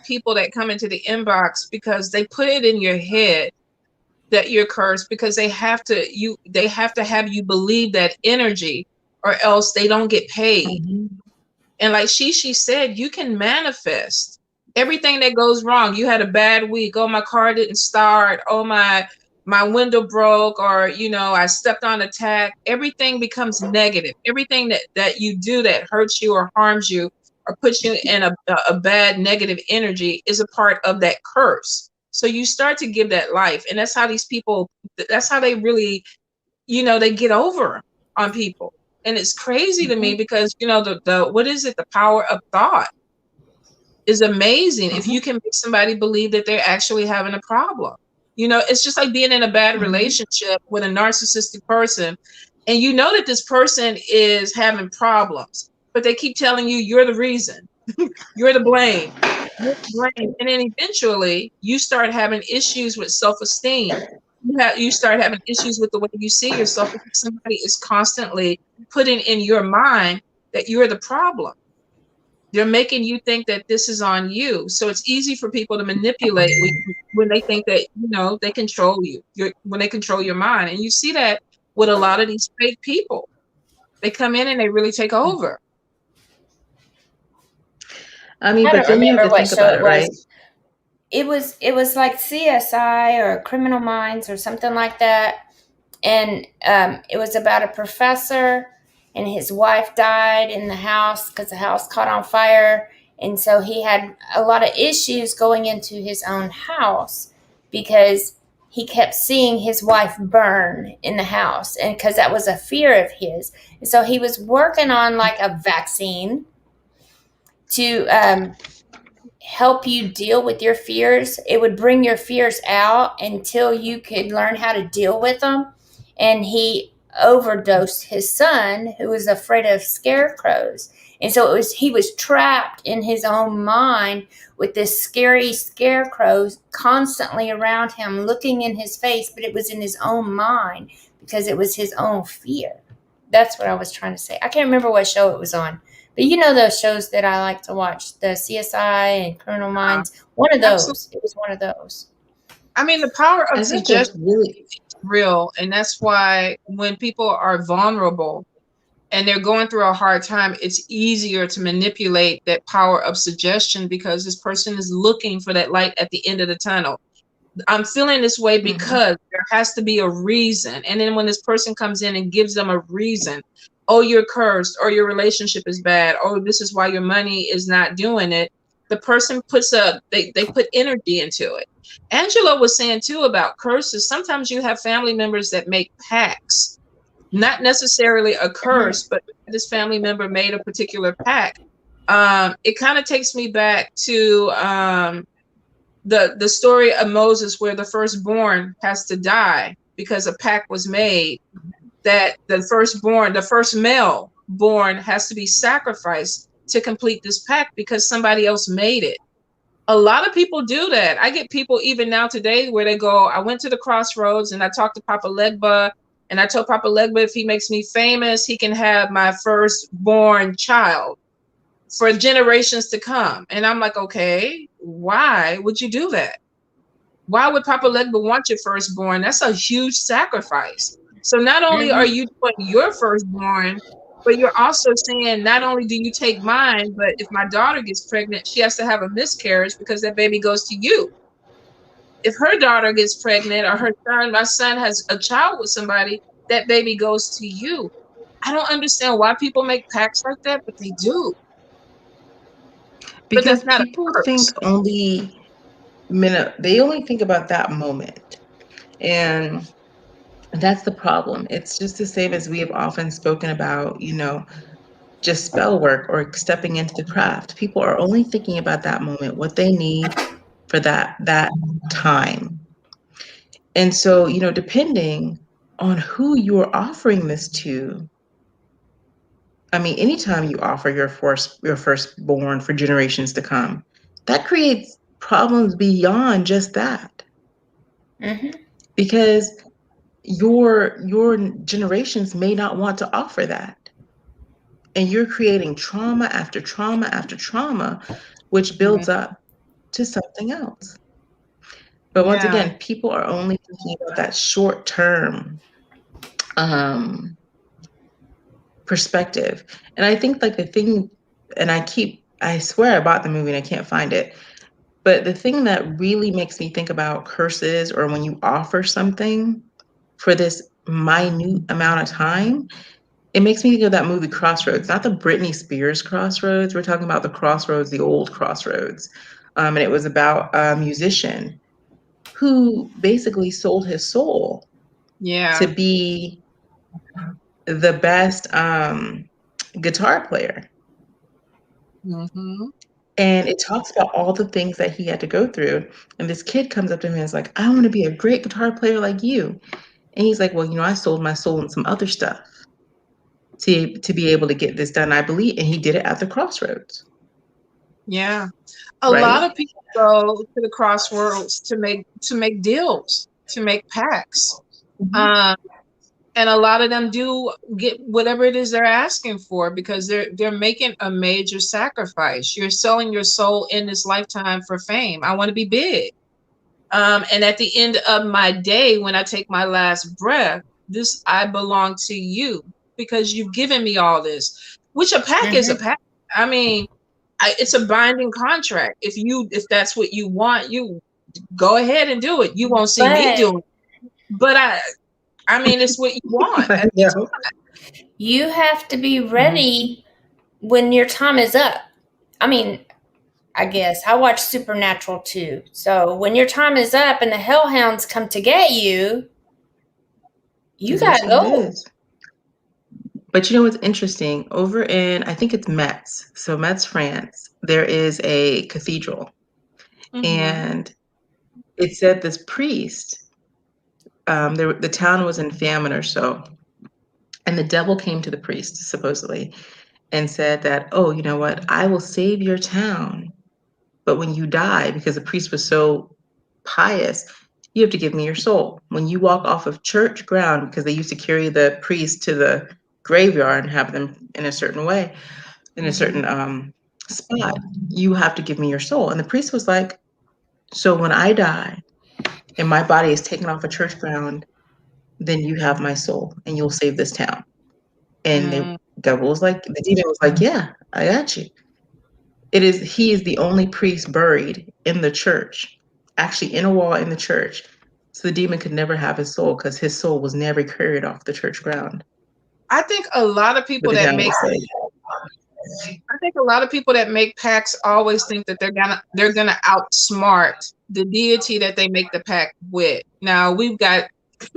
people that come into the inbox because they put it in your head that you're cursed, because they have to have you believe that energy, or else they don't get paid. And like Shishi said, you can manifest everything that goes wrong. You had a bad week. Oh, my car didn't start. Oh, my window broke, or I stepped on a tack. Everything becomes negative. Everything that you do that hurts you or harms you or puts you in a bad negative energy is a part of that curse. So you start to give that life. And that's how these people, that's how they really, they get over on people. And it's crazy to me because, the what is it? The power of thought is amazing. If you can make somebody believe that they're actually having a problem. It's just like being in a bad relationship with a narcissistic person, and you know that this person is having problems, but they keep telling you you're the reason. You're the blame. You're the blame. And then eventually you start having issues with self-esteem. You start having issues with the way you see yourself, because somebody is constantly putting in your mind that you're the problem. They're making you think that this is on you. So it's easy for people to manipulate when they think that, they control you, when they control your mind. And you see that with a lot of these fake people. They come in and they really take over. I mean, but then you have to think about it, right? It was like CSI or Criminal Minds or something like that, and it was about a professor, and his wife died in the house because the house caught on fire, and so he had a lot of issues going into his own house because he kept seeing his wife burn in the house, and because that was a fear of his, and so he was working on like a vaccine to help you deal with your fears. It would bring your fears out until you could learn how to deal with them. And he overdosed his son, who was afraid of scarecrows. And so he was trapped in his own mind with this scary scarecrow constantly around him, looking in his face, but it was in his own mind because it was his own fear. That's what I was trying to say. I can't remember what show it was on. But those shows that I like to watch, the CSI and Criminal Minds. One of those. Absolutely. It was one of those. I mean, the power of suggestion is real. And that's why when people are vulnerable and they're going through a hard time, it's easier to manipulate that power of suggestion, because this person is looking for that light at the end of the tunnel. I'm feeling this way because there has to be a reason. And then when this person comes in and gives them a reason, oh, you're cursed, or your relationship is bad, or this is why your money is not doing it, the person puts they put energy into it. Angela was saying too about curses. Sometimes you have family members that make pacts, not necessarily a curse, but this family member made a particular pact. It kind of takes me back to the story of Moses, where the firstborn has to die because a pact was made that the first male born has to be sacrificed to complete this pact because somebody else made it. A lot of people do that. I get people even now today where they go, I went to the crossroads and I talked to Papa Legba, and I told Papa Legba if he makes me famous, he can have my firstborn child for generations to come. And I'm like, okay, why would you do that? Why would Papa Legba want your firstborn? That's a huge sacrifice. So not only are you doing your firstborn, but you're also saying, not only do you take mine, but if my daughter gets pregnant, she has to have a miscarriage because that baby goes to you. If her daughter gets pregnant, or my son has a child with somebody, that baby goes to you. I don't understand why people make pacts like that, but they do. Because people think they only think about that moment. And that's the problem. It's just the same as we have often spoken about, just spell work or stepping into the craft. People are only thinking about that moment, what they need for that time. And so, depending on who you're offering this to, I mean, anytime you offer your firstborn for generations to come, that creates problems beyond just that. Because your generations may not want to offer that. And you're creating trauma after trauma after trauma, which builds up. to something else. But once Yeah. again, people are only thinking about that short term perspective. And I think like the thing, and I swear I bought the movie and I can't find it, but the thing that really makes me think about curses or when you offer something for this minute amount of time, it makes me think of that movie Crossroads, not the Britney Spears Crossroads. We're talking about the Crossroads, the old Crossroads. And it was about a musician who basically sold his soul to Yeah. be the best guitar player. Mm-hmm. And it talks about all the things that he had to go through. And this kid comes up to him and is like, I want to be a great guitar player like you. And he's like, well, I sold my soul and some other stuff to be able to get this done. I believe, and he did it at the crossroads. Yeah. A lot Right. of people go to the crossroads to make deals, to make pacts. Mm-hmm. And a lot of them do get whatever it is they're asking for because they're making a major sacrifice. You're selling your soul in this lifetime for fame. I want to be big. And at the end of my day, when I take my last breath, I belong to you because you've given me all this, which a pack is a Mm-hmm. pack. I mean, it's a binding contract. If that's what you want, you go ahead and do it. You won't see me But doing it. But I mean, it's what you want I at the know. time. you have to be Mhm. ready when your time is up. I mean, I guess I watch Supernatural too. So when your time is up and the hellhounds come to get you, you It is gotta what it go. is. But what's interesting? Over in, I think it's Metz, so Metz, France, there is a cathedral. Mm-hmm. And it said this priest, the town was in famine or so, and the devil came to the priest, supposedly, and said that, oh, you know what? I will save your town. But when you die, because the priest was so pious, you have to give me your soul. When you walk off of church ground, because they used to carry the priest to the graveyard and have them in a certain way, in a Mm-hmm. certain spot, you have to give me your soul. And the priest was like, so when I die and my body is taken off a church ground, then you have my soul and you'll save this town. And Mm. the demon was like, yeah, I got you. He is the only priest buried in the church, actually in a wall in the church. So the demon could never have his soul because his soul was never carried off the church ground. I think a lot of But people the that town make was saved. I think a lot of people that make pacts always think that they're gonna outsmart the deity that they make the pact with. Now we've got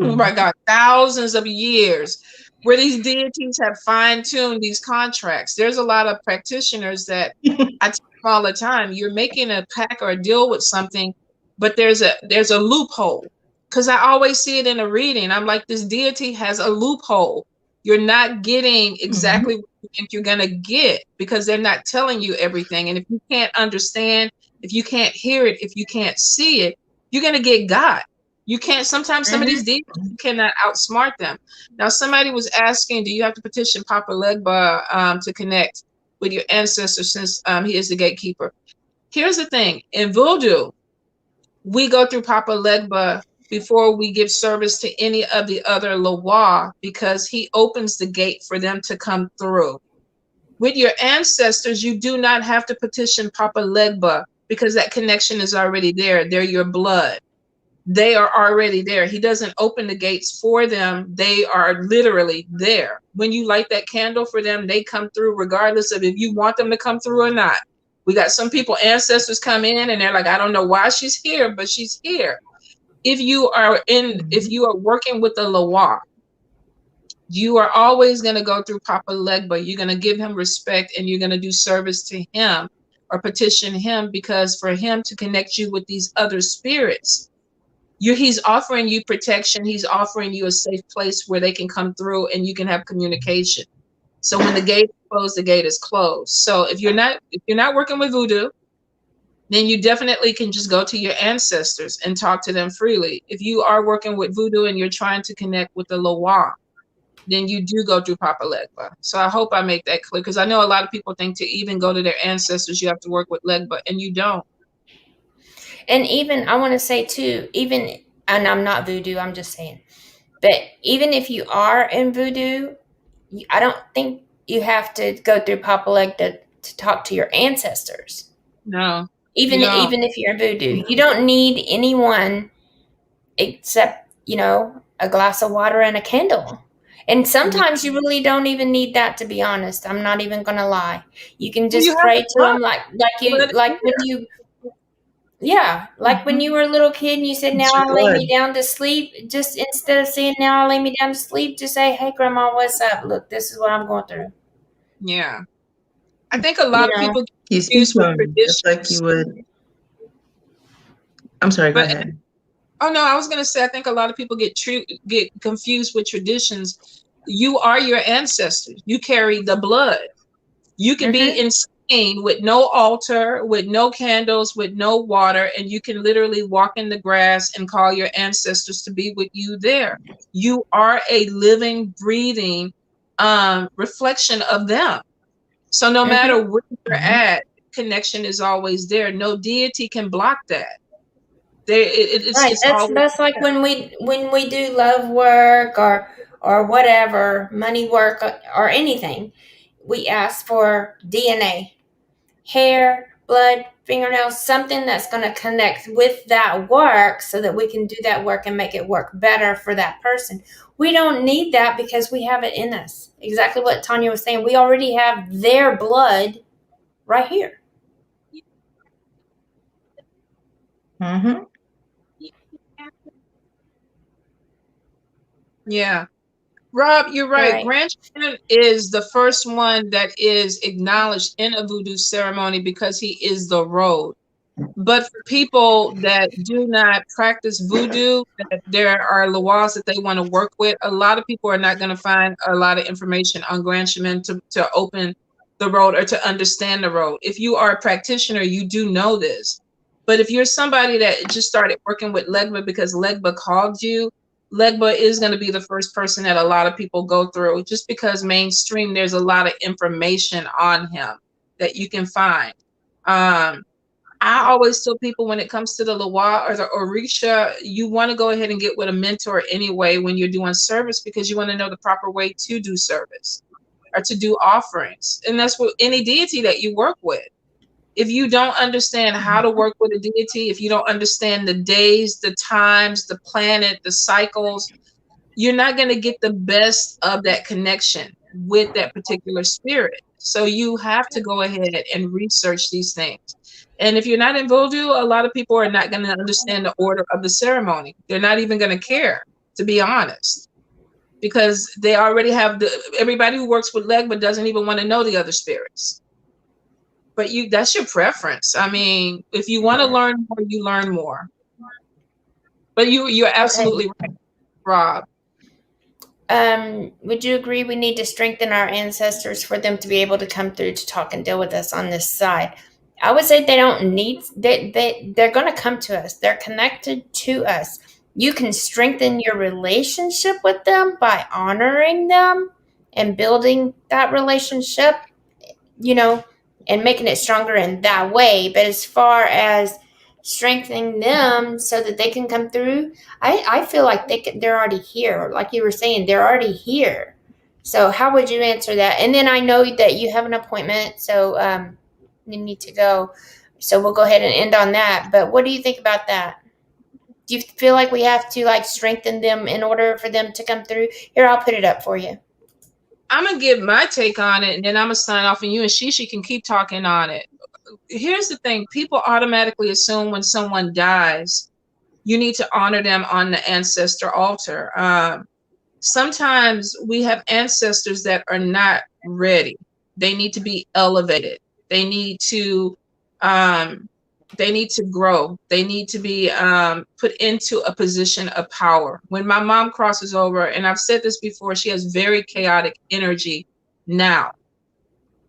oh my Mhm. God, thousands of years where these deities have fine-tuned these contracts. There's a lot of practitioners that I tell them all the time, you're making a pact or a deal with something, but there's a loophole. Because I always see it in a reading. I'm like, this deity has a loophole. You're not getting Mhm. exactly what you think you're going to get because they're not telling you everything. And if you can't understand, if you can't hear it, if you can't see it, you're going to get got. You can't, sometimes some of these Mm-hmm. deities, you cannot outsmart them. Now, somebody was asking, do you have to petition Papa Legba to connect with your ancestor since he is the gatekeeper? Here's the thing. In voodoo, we go through Papa Legba before we give service to any of the other Lawa because he opens the gate for them to come through. With your ancestors, you do not have to petition Papa Legba because that connection is already there. They're your blood. They are already there. He doesn't open the gates for them. They are literally there. When you light that candle for them, they come through regardless of if you want them to come through or not. We got some people, ancestors come in and they're like, I don't know why she's here, but she's here. If Mhm. you are working with the Lawa, you are always going to go through Papa Legba. You're going to give him respect and you're going to do service to him or petition him because for him to connect you with these other spirits, he's offering you protection. He's offering you a safe place where they can come through and you can have communication. So when the gate is closed, the gate is closed. So if you're not working with voodoo, then you definitely can just go to your ancestors and talk to them freely. If you are working with voodoo and you're trying to connect with the Loa, then you do go through Papa Legba. So I hope I make that clear because I know a lot of people think to even go to their ancestors, you have to work with Legba, and you don't. And even I want to say too, even, and I'm not voodoo, I'm just saying, but even if you are in voodoo, I don't think you have to go through Papa Leg to talk to your ancestors. No, you Even don't. even if you're voodoo, you don't need anyone except, a glass of water and a candle. And Yeah. sometimes you really don't even need that, to be honest. I'm not even gonna lie. You can Well, you just have pray to to love them let it like when clear. you, yeah, like when you Mhm. were a little kid and you said, "Now I lay me Good. down to sleep." Just instead of saying, "Now I lay me down to sleep," just say, "Hey, Grandma, what's up? Look, this is what I'm going through." Yeah. I think a You lot of know, people get You speak confused with to them just like you traditions, would. I'm sorry, go but ahead. oh no, I was gonna say I think a lot of people get confused with traditions. You are your ancestors. You carry the blood. You can be mm-hmm. insane with no altar, with no candles, with no water, and you can literally walk in the grass and call your ancestors to be with you there. You are a living, breathing reflection of them. So no Mm-hmm. matter where you're Mhm. at, connection is always there. No deity can block that. There, Right. it's That's always that's like there. when we do love work or whatever, money work or anything. We ask for DNA, hair, blood, fingernails, something that's going to connect with that work so that we can do that work and make it work better for that person. We don't need that because we have it in us. Exactly what Tanya was saying. We already have their blood right here. Mhm. Yeah. Rob, you're right. Right. Grandchildren is the first one that is acknowledged in a voodoo ceremony because he is the road. But for people that do not practice voodoo, that there are laws that they want to work with, a lot of people are not going to find a lot of information on grandchildren to open the road or to understand the road. If you are a practitioner, you do know this. But if you're somebody that just started working with Legba because Legba called you, Legba is going to be the first person that a lot of people go through just because mainstream, there's a lot of information on him that you can find. Um, I always tell people when it comes to the Loa or the Orisha, you want to go ahead and get with a mentor anyway when you're doing service because you want to know the proper way to do service or to do offerings. And that's what any deity that you work with. If you don't understand how to work with a deity, if you don't understand the days, the times, the planet, the cycles, you're not going to get the best of that connection with that particular spirit. So you have to go ahead and research these things. And if you're not in voodoo, a lot of people are not going to understand the order of the ceremony. They're not even going to care, to be honest, because they already have everybody who works with Legba doesn't even want to know the other spirits. But that's your preference. I mean, if you want to Yeah. learn more, you learn more. But you're Okay. absolutely right, Rob. Would you agree we need to strengthen our ancestors for them to be able to come through to talk and deal with us on this side? I would say they don't need they're going to come to us. They're connected to us. You can strengthen your relationship with them by honoring them and building that relationship, you know, and making it stronger in that way. But as far as strengthening them so that they can come through, I feel like they're already here. Like you were saying, they're already here. So how would you answer that? And then I know that you have an appointment, so you need to go. So we'll go ahead and end on that. But what do you think about that? Do you feel like we have to like strengthen them in order for them to come through? Here, I'll put it up for you. I'm gonna give my take on it, and then I'm gonna sign off, and you and Shishi can keep talking on it. Here's the thing: people automatically assume when someone dies, you need to honor them on the ancestor altar. Sometimes we have ancestors that are not ready. They need to be elevated. They need to um, they need to grow. They need to be put into a position of power. When my mom crosses over, and I've said this before, she has very chaotic energy now.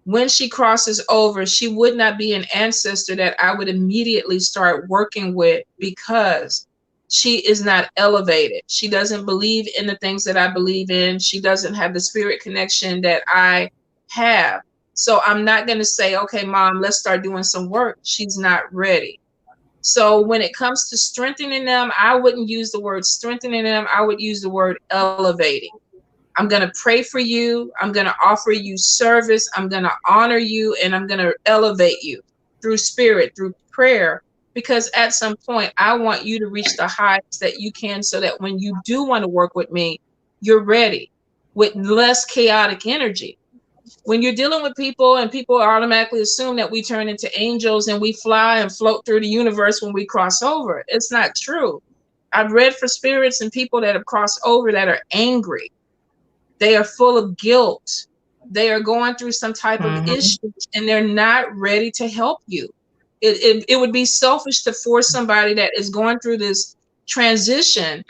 When she crosses over, she would not be an ancestor that I would immediately start working with because she is not elevated. She doesn't believe in the things that I believe in. She doesn't have the spirit connection that I have. So I'm not going to say, okay, mom, let's start doing some work. She's not ready. So when it comes to strengthening them, I wouldn't use the word strengthening them. I would use the word elevating. I'm going to pray for you. I'm going to offer you service. I'm going to honor you, and I'm going to elevate you through spirit, through prayer, because at some point I want you to reach the heights that you can, so that when you do want to work with me, you're ready with less chaotic energy. When you're dealing with people and people automatically assume that we turn into angels and we fly and float through the universe when we cross over, it's not true. I've read for spirits and people that have crossed over that are angry. They are full of guilt. They are going through some type of issues, and they're not ready to help you. It would be selfish to force somebody that is going through this transition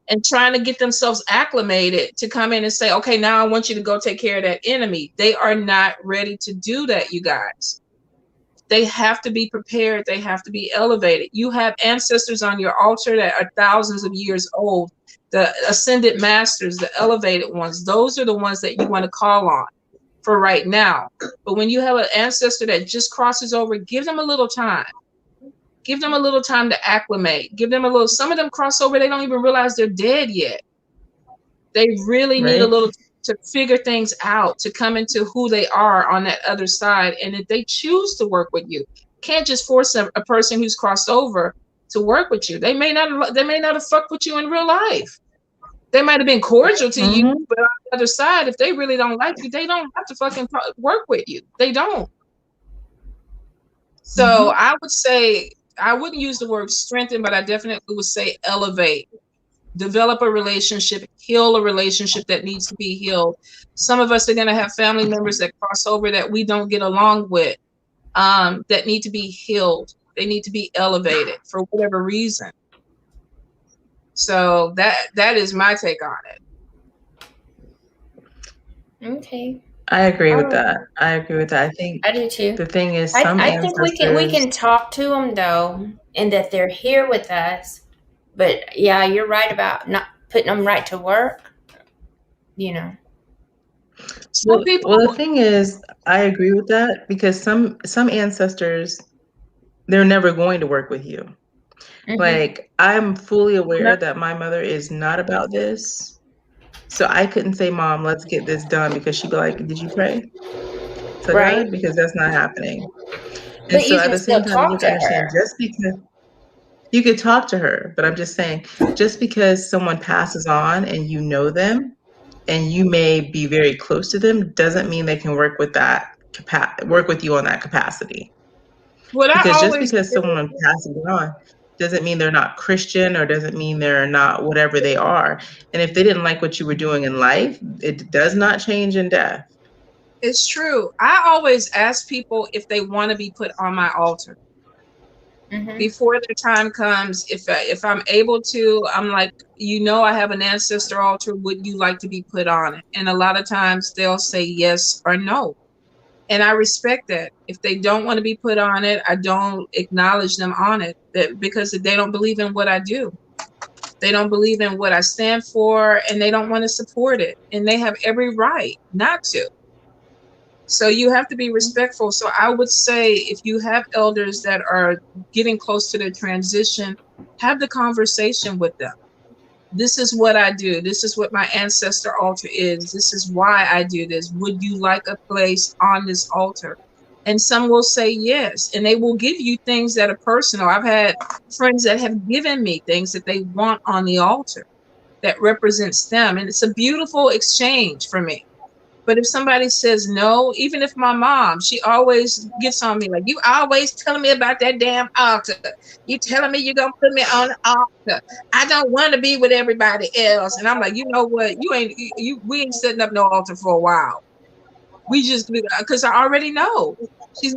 and trying to get themselves acclimated to come in and say, okay, now I want you to go take care of that enemy. They are not ready to do that, you guys. They have to be prepared. They have to be elevated. You have ancestors on your altar that are thousands of years old. The ascended masters, the elevated ones, those are the ones that you want to call on for right now. But when you have an ancestor that just crosses over, give them a little time. Give them a little time to acclimate. Give them a little, some of them cross over, they don't even realize they're dead yet. They really need a little to figure things out, to come into who they are on that other side. And if they choose to work with you, can't just force a person who's crossed over to work with you. They may not have fucked with you in real life. They might have been cordial to you, but on the other side, if they really don't like you, they don't have to fucking work with you. They don't. So I would say, I wouldn't use the word strengthen, but I definitely would say elevate. Develop a relationship, heal a relationship that needs to be healed. Some of us are going to have family members that cross over that we don't get along with, that need to be healed. They need to be elevated for whatever reason. So that is my take on it. Okay. I agree with that. I agree with that. I think I do too. the thing is, I think we can talk to them though, and that they're here with us. But yeah, you're right about not putting them right to work. You know. Some people. Well, the thing is, I agree with that, because some ancestors, they're never going to work with you. Like, I'm fully aware that my mother is not about this. So I couldn't say, Mom, let's get this done, because she'd be like, did you pray to God? Because that's not happening. And But so you at can the still same time, you talk have to to understand, her. just because you could talk to her, but I'm just saying, just because someone passes on and you know them and you may be very close to them, doesn't mean they can work with work with you on that capacity. Because just because someone passes on doesn't mean they're not Christian, or doesn't mean they're not whatever they are. And if they didn't like what you were doing in life, it does not change in death. It's true. I always ask people if they want to be put on my altar. Before the time comes, if I'm able to, I'm like, I have an ancestor altar. Would you like to be put on it? And a lot of times they'll say yes or no. And I respect that. If they don't want to be put on it, I don't acknowledge them on it, because they don't believe in what I do. They don't believe in what I stand for, and they don't want to support it. And they have every right not to. So you have to be respectful. So I would say, if you have elders that are getting close to their transition, have the conversation with them. This is what I do. This is what my ancestor altar is. This is why I do this. Would you like a place on this altar? And some will say yes, and they will give you things that are personal. I've had friends that have given me things that they want on the altar that represents them. And it's a beautiful exchange for me. But if somebody says no, even if my mom, she always gets on me like, you always telling me about that damn altar. You telling me you're going to put me on the altar. I don't want to be with everybody else. And I'm like, you know what? We ain't setting up no altar for a while. We just, because I already know she's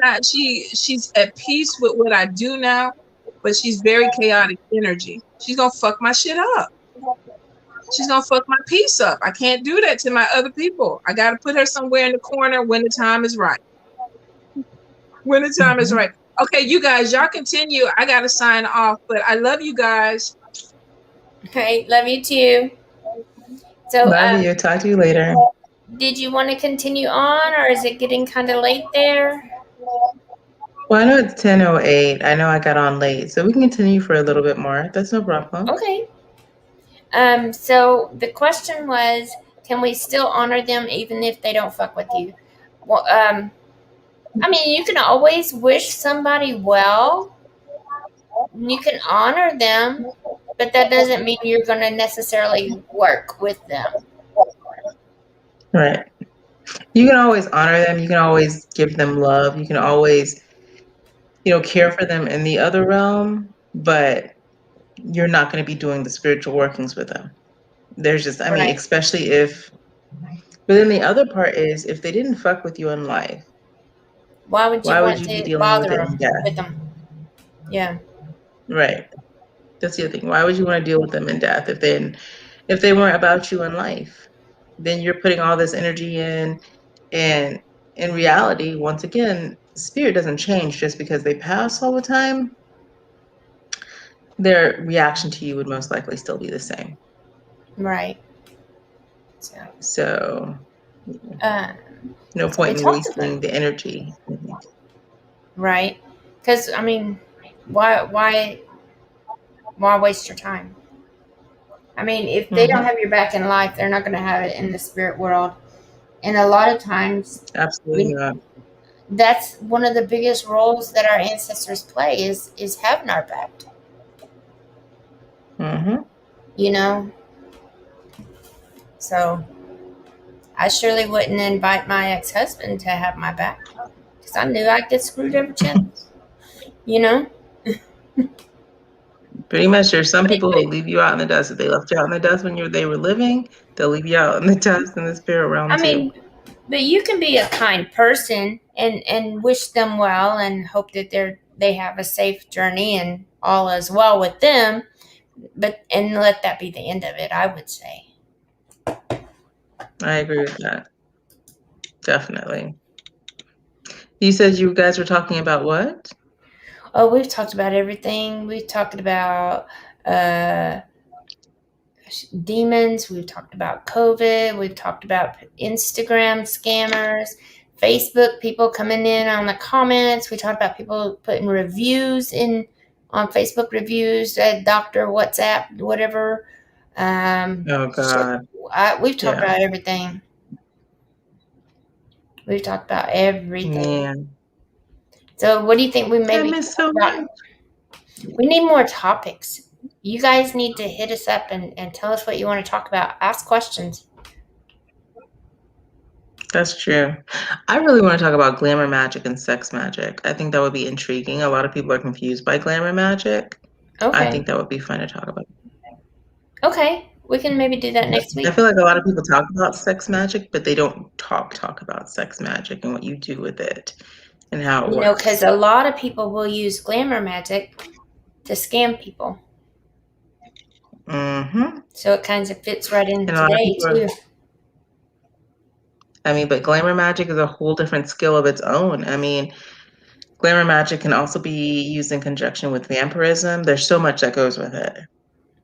at peace with what I do now, but she's very chaotic energy. She's going to fuck my shit up. She's going to fuck my peace up. I can't do that to my other people. I got to put her somewhere in the corner when the time is right. When the time is right. Okay, you guys, y'all continue. I got to sign off, but I love you guys. Okay, love you too. So, love you. Talk to you later. Did you want to continue on, or is it getting kind of late there? Well, I know it's 10:08. I know I got on late, so we can continue for a little bit more. That's no problem. Okay. So the question was, can we still honor them even if they don't fuck with you? Well, I mean, you can always wish somebody well. You can honor them, but that doesn't mean you're going to necessarily work with them. Right. You can always honor them. You can always give them love. You can always, care for them in the other realm, but you're not going to be doing the spiritual workings with them. There's just, Right. especially if, but then the other part is if they didn't fuck with you in life, Why would you why would want you be to dealing with bother it them in death? with them? Yeah. Right. That's the other thing. Why would you want to deal with them in death if they weren't about you in life? Then you're putting all this energy in, and in reality, once again, spirit doesn't change just because they pass all the time. Their reaction to you would most likely still be the same. Right. So Uh, no so we point in talked about wasting the energy. right, because I mean, why waste your time? I mean, if they don't Mm-hmm. have your back in life, they're not going to have it in the spirit world. And a lot of times, Absolutely we not. that's one of the biggest roles that our ancestors play is having our back. Mm-hmm. You know, so I surely wouldn't invite my ex-husband to have my back because I knew I'd get screwed every chance. You know, Pretty much, there's some but, people but who leave you out in the dust. If they left you out in the dust when they were living, they'll leave you out in the dust in the spirit realm I too. mean, but you can be a kind person and wish them well and hope that they have a safe journey and all is well with them, but and let that be the end of it, I would say. I agree with that. Definitely. You said you guys were talking about what? Oh, we've talked about everything. We've talked about uh demons, we've talked about COVID, we've talked about Instagram scammers, Facebook people coming in on the comments. We talked about people putting reviews in on Facebook reviews, Doctor WhatsApp, whatever. Oh God. We've talked Yeah. about everything. We've talked about everything. Man. So, what do you think we I maybe miss talk so about? much. We need more topics. You guys need to hit us up and tell us what you want to talk about. Ask questions. That's true. I really want to talk about glamour magic and sex magic. I think that would be intriguing. A lot of people are confused by glamour magic. I Okay. think that would be fun to talk about. Okay. We can maybe do that next I week. feel like a lot of people talk about sex magic, but they don't talk about sex magic and what you do with it and how it Because works. a lot of people will use glamour magic to scam people. Mm-hmm. So it kind of fits right in And a lot of today, people too. but glamour magic is a whole different skill of its own. Glamour magic can also be used in conjunction with vampirism. There's so much that goes with it.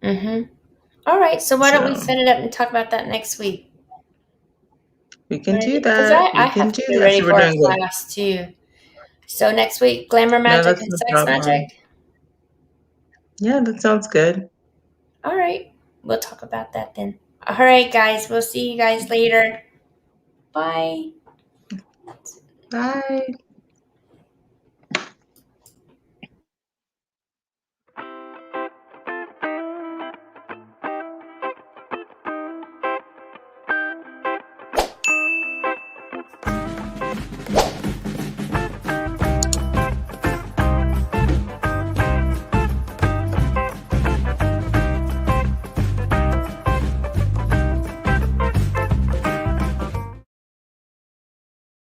Mm-hmm. All right. So why don't we So set it up and talk about that next week? we can do Because that. I We can have to do get that. ready So we're for a doing what? class, too. So next week, glamour No, magic that's and no sex problem. magic. Yeah, that sounds good. All right. We'll talk about that then. All right, guys. We'll see you guys later. Bye. Bye.